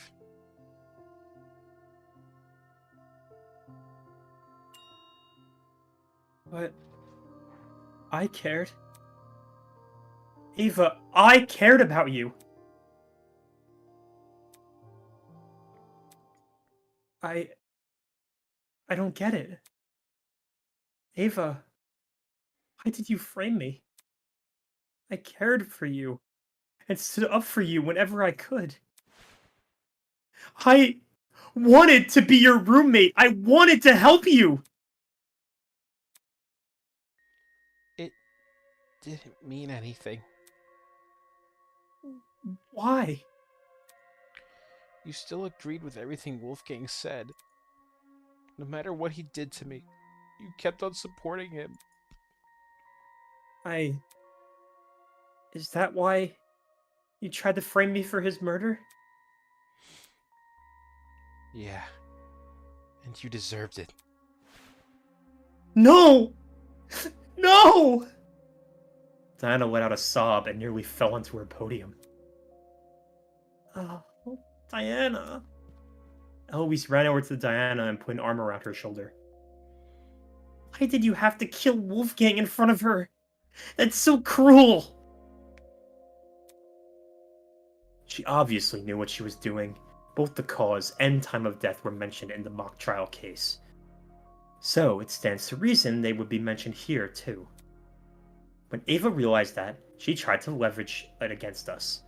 But I cared. Ava, I cared about you. I don't get it. Ava, why did you frame me? I cared for you and stood up for you whenever I could. I wanted to be your roommate. I wanted to help you. didn't mean anything. Why? You still agreed with everything Wolfgang said. No matter what he did to me, you kept on supporting him. Is that why you tried to frame me for his murder? Yeah. And you deserved it. No! No! Diana let out a sob and nearly fell onto her podium. Oh, Diana. Eloise ran over to Diana and put an arm around her shoulder. Why did you have to kill Wolfgang in front of her? That's so cruel! She obviously knew what she was doing. Both the cause and time of death were mentioned in the mock trial case. So it stands to reason they would be mentioned here, too. When Ava realized that, she tried to leverage it against us.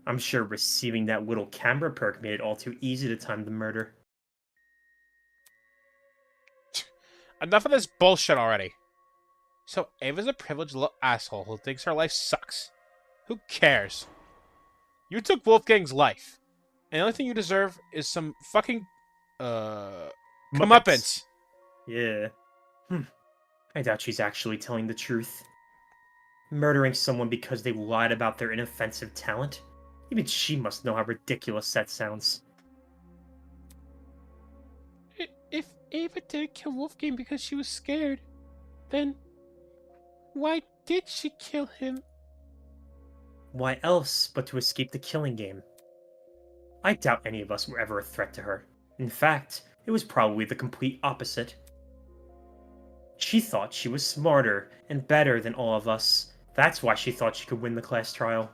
I'm sure receiving that little camera perk made it all too easy to time the murder. Enough of this bullshit already. So Ava's a privileged little asshole who thinks her life sucks. Who cares? You took Wolfgang's life. And the only thing you deserve is some fucking, comeuppance. Yeah. I doubt she's actually telling the truth. Murdering someone because they lied about their inoffensive talent? Even she must know how ridiculous that sounds. If Ava didn't kill Wolfgang because she was scared, then why did she kill him? Why else but to escape the killing game? I doubt any of us were ever a threat to her. In fact, it was probably the complete opposite. She thought she was smarter and better than all of us. That's why she thought she could win the class trial.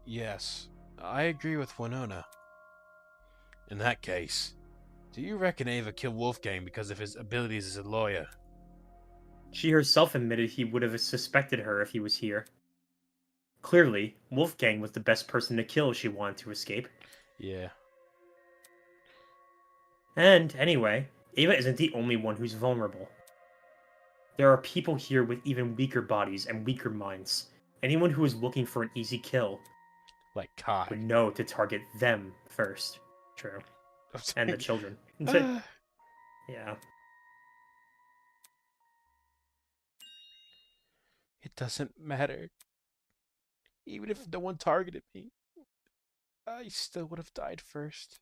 Yes, I agree with Winona. In that case, do you reckon Ava killed Wolfgang because of his abilities as a lawyer? She herself admitted he would have suspected her if he was here. Clearly, Wolfgang was the best person to kill if she wanted to escape. Yeah. And, anyway, Ava isn't the only one who's vulnerable. There are people here with even weaker bodies and weaker minds. Anyone who is looking for an easy kill Like Kai. would know to target them first. True. And the children. Yeah. It doesn't matter. Even if no one targeted me, I still would have died first.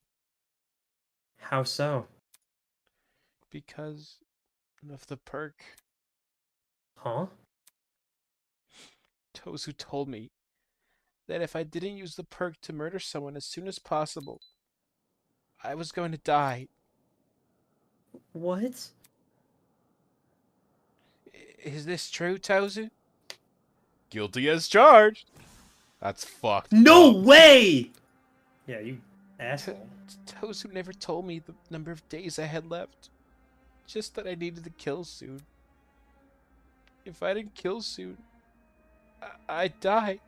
How so? Because of the perk. Huh? Tozu told me that if I didn't use the perk to murder someone as soon as possible, I was going to die. What? Is this true, Tozu? Guilty as charged. That's fucked. No up. way! Yeah, you asshole. Tozu never told me the number of days I had left. Just that I needed to kill soon. If I didn't kill soon, I'd die.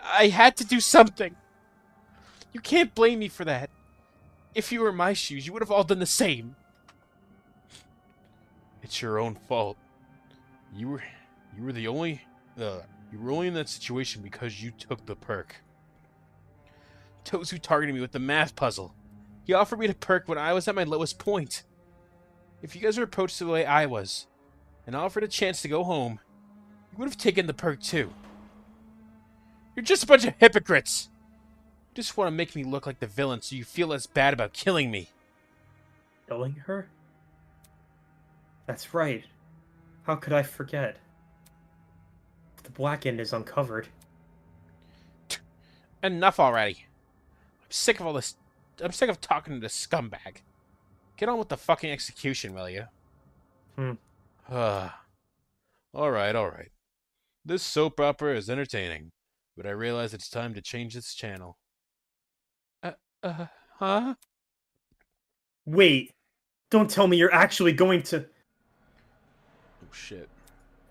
I had to do something. You can't blame me for that. If you were in my shoes, you would have all done the same. It's your own fault. You were the only you were only in that situation because you took the perk. Tozu targeted me with the math puzzle. He offered me the perk when I was at my lowest point. If you guys were approached the way I was, and offered a chance to go home, you would have taken the perk too. You're just a bunch of hypocrites. You just want to make me look like the villain so you feel less bad about killing me. Killing her? That's right. How could I forget? The black end is uncovered. Enough already. I'm sick of all this. I'm sick of talking to this scumbag. Get on with the fucking execution, will you? Alright. This soap opera is entertaining, but I realize it's time to change its channel. Huh? Wait! Don't tell me you're actually going to... Oh, shit.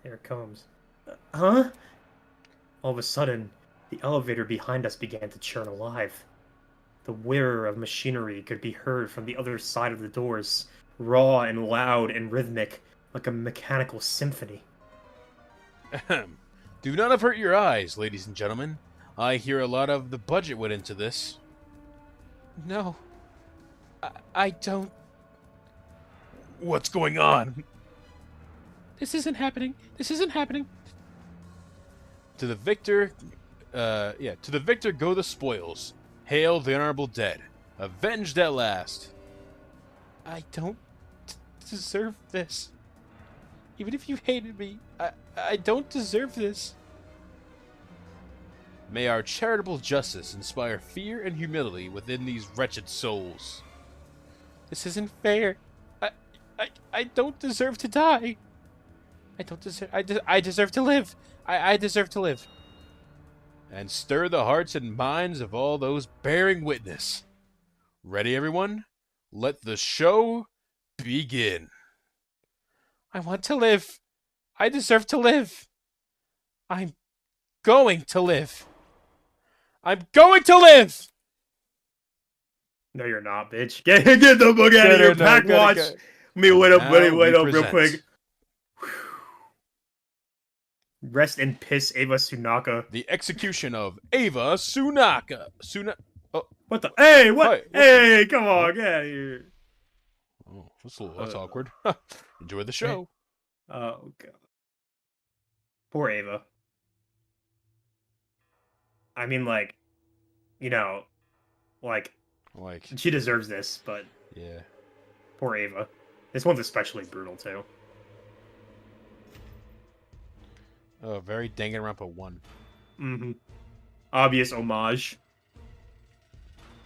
Here it comes. Huh? All of a sudden, the elevator behind us began to churn alive. The whir of machinery could be heard from the other side of the doors, raw and loud and rhythmic, like a mechanical symphony. Ahem. Do not avert your eyes, ladies and gentlemen. I hear a lot of the budget went into this. No. I don't. What's going on? This isn't happening. This isn't happening. To the victor, to the victor go the spoils. Hail the honorable dead. Avenged at last. I don't deserve this. Even if you hated me, I don't deserve this. May our charitable justice inspire fear and humility within these wretched souls. This isn't fair. I don't deserve to die. I don't deserve. I deserve to live. I deserve to live. And stir the hearts and minds of all those bearing witness. Ready, everyone? Let the show begin. I want to live. I deserve to live. I'm going to live. I'm going to live. No, you're not, bitch. Get the book out of here, pack watch. Let me wait up real quick. Rest in piss, Ava Sunaka. The execution of Ava Sunaka. What the? Hey, what? Hi, Hey, come on, get out of here. Oh, that's awkward. Enjoy the show. Oh, God. Poor Ava. I mean, like, you know, like, she deserves this, but yeah. poor Ava. This one's especially brutal, too. Oh, very Danganronpa 1. Mm-hmm. Obvious homage.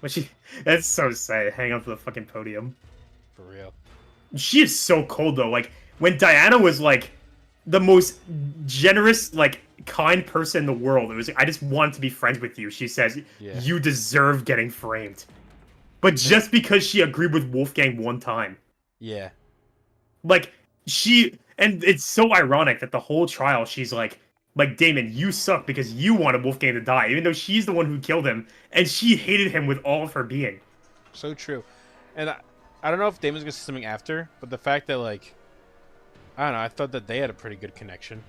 But that's so sad, hang up to the fucking podium. For real. She is so cold, though. Like, when Diana was, like, the most generous, like, kind person in the world, it was like, I just want to be friends with you. She says, You deserve getting framed. But just because she agreed with Wolfgang one time. Yeah. Like, and it's so ironic that the whole trial, she's like, Damon, you suck because you wanted Wolfgang to die, even though she's the one who killed him, and she hated him with all of her being. So true. And I don't know if Damon's gonna say something after, but the fact that, like, I don't know, I thought that they had a pretty good connection.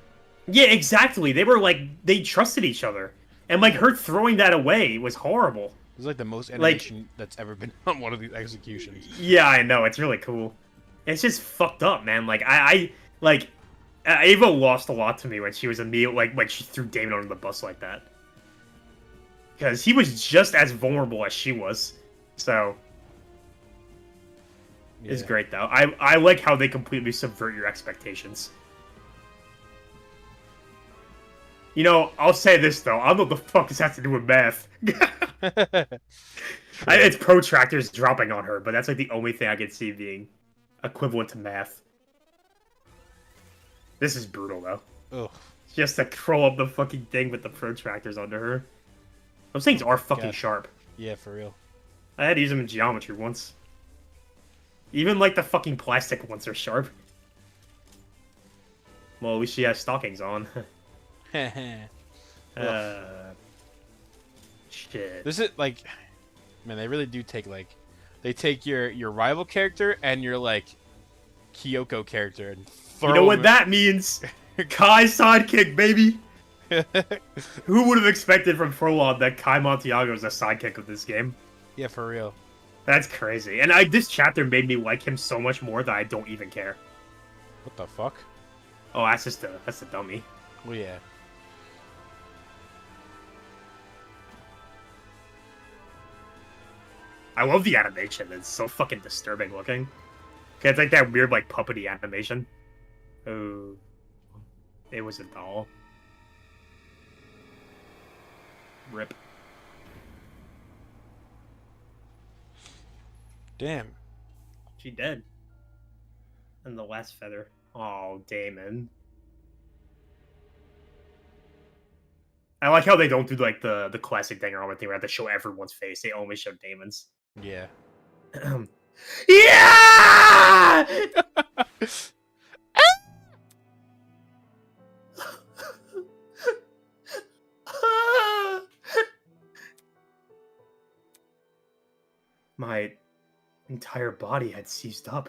Yeah, exactly. They were like, they trusted each other. And, like, her throwing that away was horrible. It was like the most animation that's ever been on one of these executions. Yeah, I know. It's really cool. It's just fucked up, man. Like, Ava lost a lot to me when she was when she threw Damon under the bus like that. Because he was just as vulnerable as she was. So, it's great, though. I like how they completely subvert your expectations. You know, I'll say this, though. I don't know what the fuck this has to do with math. It's protractors dropping on her, but that's like the only thing I could see being equivalent to math. This is brutal, though. Ugh. Just to curl up the fucking thing with the protractors under her. Those things are fucking sharp. Yeah, for real. I had to use them in geometry once. Even, like, the fucking plastic ones are sharp. Well, at least she has stockings on. Shit. This is, like... Man, they really do take, like... They take your rival character and your, like, Kyoko character and throw You know what that means? Kai's sidekick, baby! Who would have expected from Prologue that Kai Montiago is a sidekick of this game? Yeah, for real. That's crazy. And this chapter made me like him so much more that I don't even care. What the fuck? Oh, that's the dummy. Well, yeah. I love the animation. It's so fucking disturbing looking. Okay, it's like that weird, like, puppety animation. Oh. It was a doll. Rip. Damn. She dead. And the last feather. Oh, Damon. I like how they don't do, like, the classic Danganronpa thing where they have to show everyone's face. They only show Damon's. Yeah. Yeah! My entire body had seized up.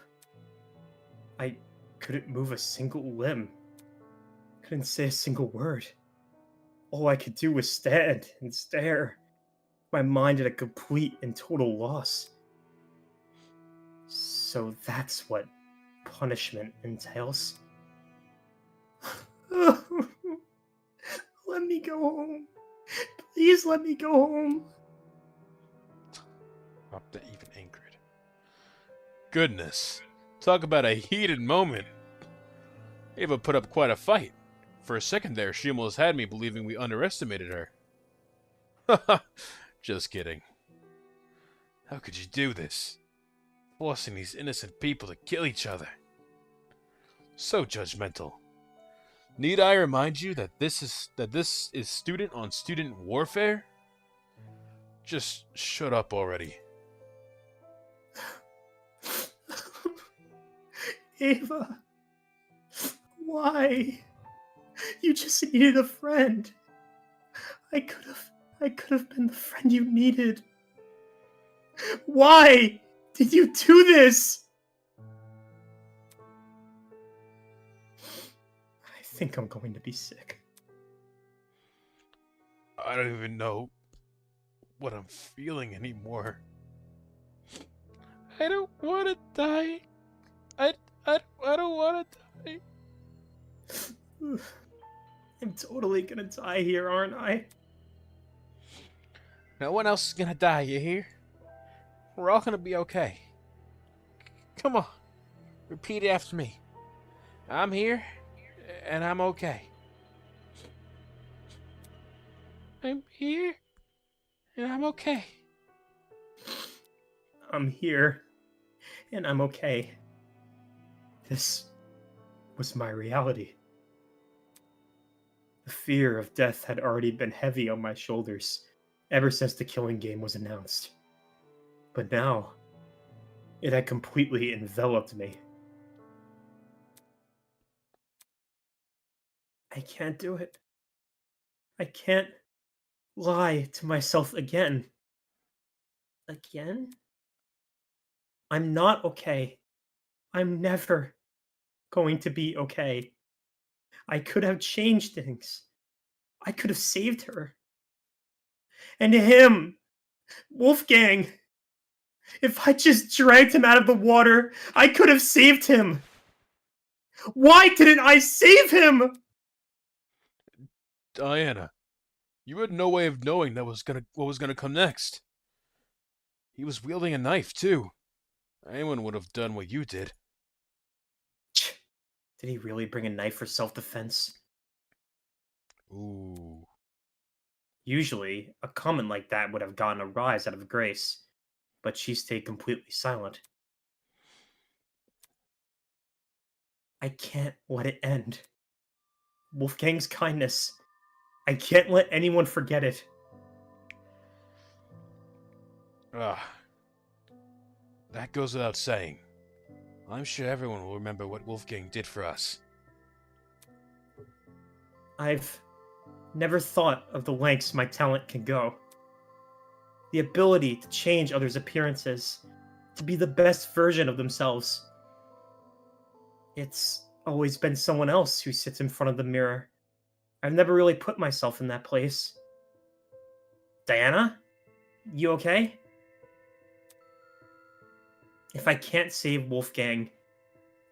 I couldn't move a single limb. Couldn't say a single word. All I could do was stand and stare. My mind at a complete and total loss. So that's what punishment entails. Let me go home. Please let me go home. Up to even Ingrid. Goodness. Talk about a heated moment. Ava put up quite a fight. For a second there, she almost had me believing we underestimated her. Haha, just kidding. How could you do this? Forcing these innocent people to kill each other. So judgmental. Need I remind you that this is student on student warfare? Just shut up already. Ava, why? You just needed a friend. I could have been the friend you needed. Why did you do this? I think I'm going to be sick. I don't even know what I'm feeling anymore. I don't want to die. I don't want to die. I'm totally gonna die here, aren't I? No one else is gonna die, you hear? We're all gonna be okay. Come on. Repeat after me. I'm here, and I'm okay. I'm here, and I'm okay. I'm here, and I'm okay. This was my reality. The fear of death had already been heavy on my shoulders ever since the killing game was announced. But now, it had completely enveloped me. I can't do it. I can't lie to myself again. Again? I'm not okay. I'm never going to be okay. I could have changed things. I could have saved her. And him, Wolfgang. If I just dragged him out of the water, I could have saved him. Why didn't I save him? Diana, you had no way of knowing what was gonna come next. He was wielding a knife too. Anyone would have done what you did. Did he really bring a knife for self-defense? Ooh. Usually, a comment like that would have gotten a rise out of Grace, but she stayed completely silent. I can't let it end. Wolfgang's kindness. I can't let anyone forget it. That goes without saying. I'm sure everyone will remember what Wolfgang did for us. I've never thought of the lengths my talent can go. The ability to change others' appearances, to be the best version of themselves. It's always been someone else who sits in front of the mirror. I've never really put myself in that place. Diana? You okay? If I can't save Wolfgang,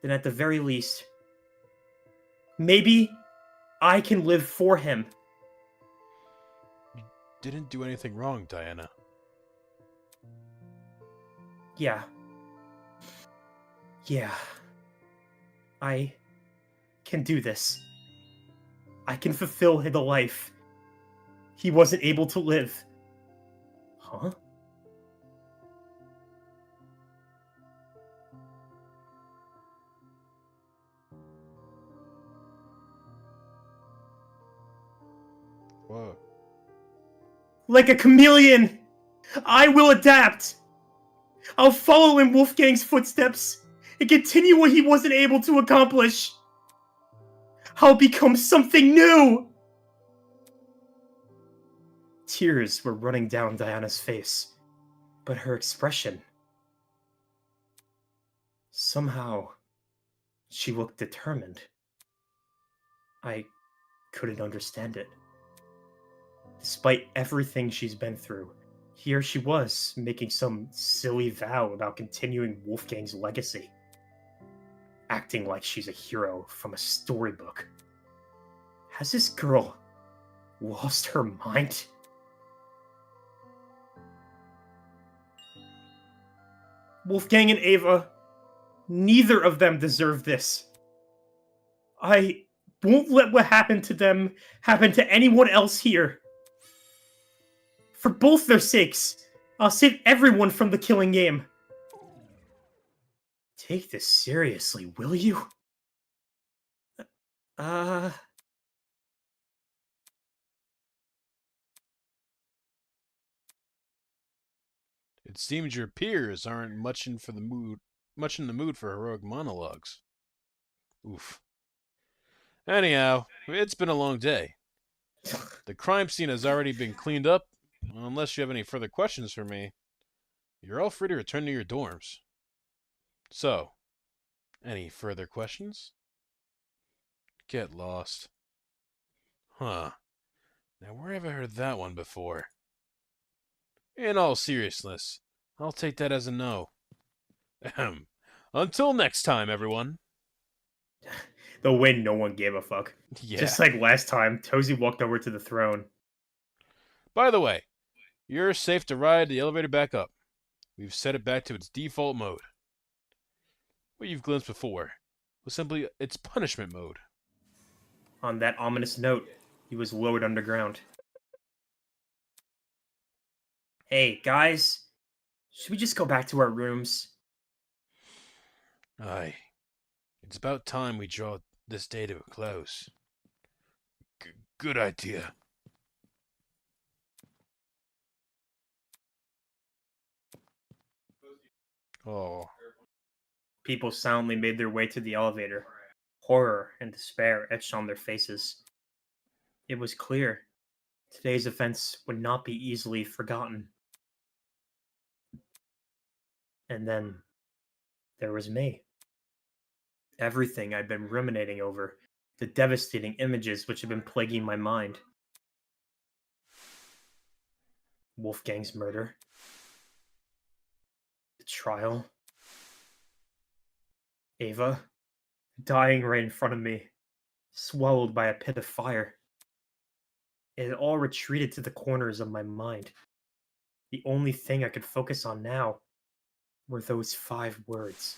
then at the very least, maybe I can live for him. You didn't do anything wrong, Diana. Yeah. I can do this. I can fulfill the life he wasn't able to live. Huh? Whoa. Like a chameleon, I will adapt. I'll follow in Wolfgang's footsteps and continue what he wasn't able to accomplish. I'll become something new. Tears were running down Diana's face, but her expression... Somehow, She looked determined. I couldn't understand it. Despite everything she's been through, here she was, making some silly vow about continuing Wolfgang's legacy. Acting like she's a hero from a storybook. Has this girl lost her mind? Wolfgang and Ava, neither of them deserve this. I won't let what happened to them happen to anyone else here. For both their sakes, I'll save everyone from the killing game. Take this seriously, will you? It seems your peers aren't much in the mood for heroic monologues. Oof. Anyhow, it's been a long day. The crime scene has already been cleaned up. Unless you have any further questions for me, you're all free to return to your dorms. So, any further questions? Get lost. Huh. Now, where have I heard that one before? In all seriousness, I'll take that as a no. Ahem. Until next time, everyone. The win, no one gave a fuck. Yeah. Just like last time, Tozy walked over to the throne. By the way, you're safe to ride the elevator back up. We've set it back to its default mode. What you've glimpsed before was simply its punishment mode. On that ominous note, he was lowered underground. Hey, guys. Should we just go back to our rooms? Aye. It's about time we draw this day to a close. Good idea. Oh. People silently made their way to the elevator. Horror and despair etched on their faces. It was clear. Today's events would not be easily forgotten. And then there was me. Everything I'd been ruminating over, the devastating images which had been plaguing my mind. Wolfgang's murder. The trial. Ava, dying right in front of me, swallowed by a pit of fire. It had all retreated to the corners of my mind. The only thing I could focus on now were those 5 words.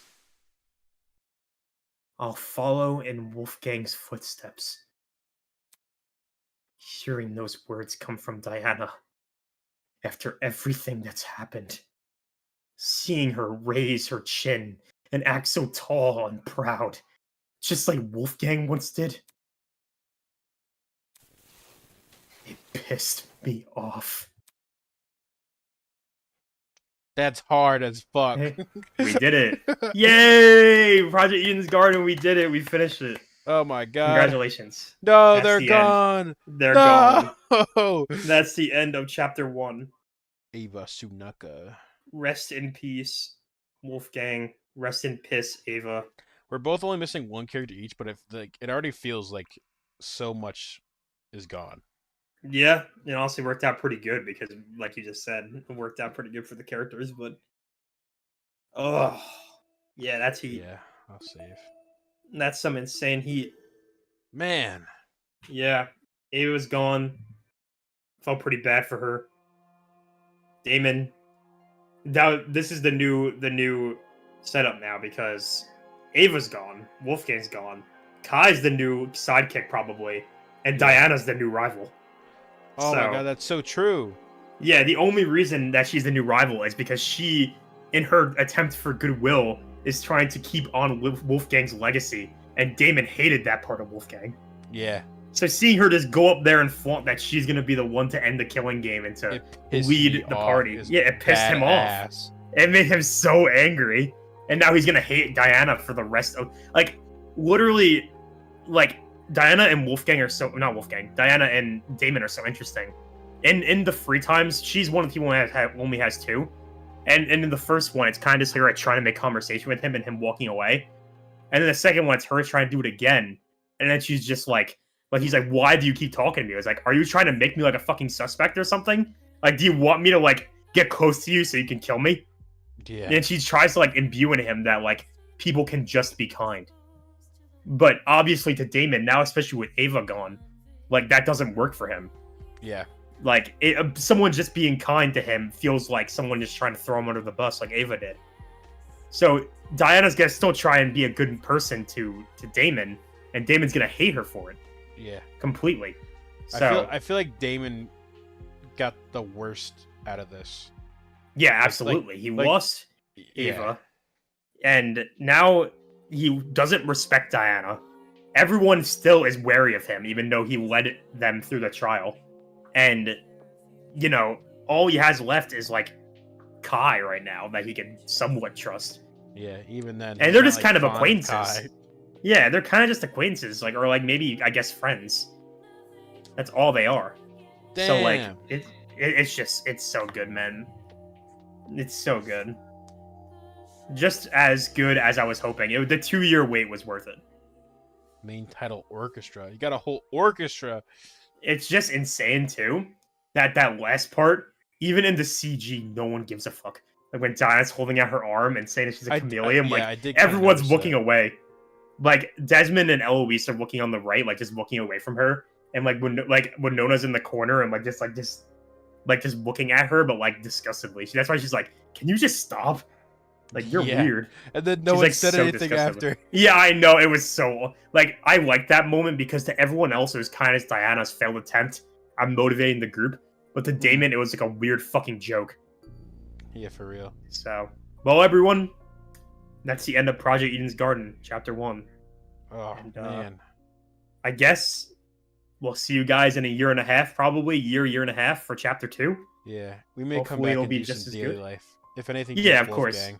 I'll follow in Wolfgang's footsteps. Hearing those words come from Diana, after everything that's happened, seeing her raise her chin and act so tall and proud, just like Wolfgang once did, it pissed me off. That's hard as fuck. We did it. Yay! Project Eden's Garden, we did it. We finished it. Oh my god. Congratulations. No, That's they're the gone. They're gone. No. That's the end of chapter 1. Ava Sunaka. Rest in peace, Wolfgang. Rest in piss, Ava. We're both only missing one character each, but it already feels like so much is gone. Yeah, it honestly worked out pretty good because, like you just said, it worked out pretty good for the characters, but... Oh, yeah, that's heat. Yeah, I'll save. That's some insane heat. Man. Yeah, Ava was gone. Felt pretty bad for her. Damon. Now, this is the new setup now because Ava's gone, Wolfgang's gone, Kai's the new sidekick probably, and Diana's the new rival. Oh my god, that's so true. Yeah, the only reason that she's the new rival is because she, in her attempt for goodwill, is trying to keep on Wolfgang's legacy, and Damon hated that part of Wolfgang. Yeah. So seeing her just go up there and flaunt that she's going to be the one to end the killing game and to lead the party. Yeah, it pissed him off. It made him so angry. And now he's going to hate Diana for the rest of... Like, literally, like, Diana and Wolfgang are so... Not Wolfgang. Diana and Damon are so interesting. In the free times, she's one of the people who only has 2. And in the first one, it's kind of just like trying to make conversation with him and him walking away. And then the second one, it's her trying to do it again. And then she's just like he's like, why do you keep talking to me? It's like, are you trying to make me like a fucking suspect or something? Like, do you want me to like get close to you so you can kill me? Yeah. And she tries to like imbue in him that like people can just be kind. But obviously to Damon, now especially with Ava gone, like that doesn't work for him. Yeah. Like someone just being kind to him feels like someone just trying to throw him under the bus like Ava did. So Diana's gonna still try and be a good person to Damon, and Damon's gonna hate her for it. Yeah. Completely. So I feel like Damon got the worst out of this. yeah, absolutely. He lost Yeah. Ava, and now he doesn't respect Diana. Everyone still is wary of him, even though he led them through the trial. And, you know, all he has left is, like, Kai right now that he can somewhat trust. Yeah, even then. And he's they're not, just kind of fond acquaintances. Kai. Yeah, they're kind of just acquaintances, like, or, like, maybe, I guess, friends. That's all they are. So, like, Damn. it's so good, man. It's so good. Just as good as I was hoping. The 2-year wait was worth it. Main title orchestra. You got a whole orchestra. It's just insane too that last part, even in the CG, no one gives a fuck. Like when Diana's holding out her arm and saying that she's a chameleon, I like did kinda everyone's notice looking that. away. Like Desmond and Eloise are looking on the right, like just looking away from her, and like when Winona's in the corner and just looking at her, but like disgustedly. That's why she's like, "Can you just stop? Like you're Yeah. weird." And then no She's, one like, said so anything disgusted. after. Yeah, I know. It was so like I like that moment because to everyone else it was kind of Diana's failed attempt at motivating the group, but to Damon it was like a weird fucking joke. Yeah, for real. So, well, everyone, that's the end of Project Eden's Garden, Chapter 1. Oh, And, man. I guess we'll see you guys in a year and a half, probably year and a half for Chapter 2. Yeah. We may come hopefully back it'll and be do just some as daily good. life. If anything, Yeah, just of course. Wolfgang.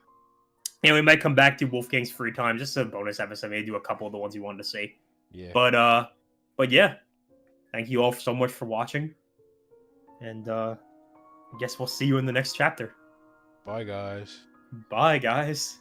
And we might come back to Wolfgang's free time, just a bonus episode, maybe do a couple of the ones you wanted to see. Yeah. But yeah, thank you all so much for watching, and I guess we'll see you in the next chapter. Bye, guys. Bye, guys.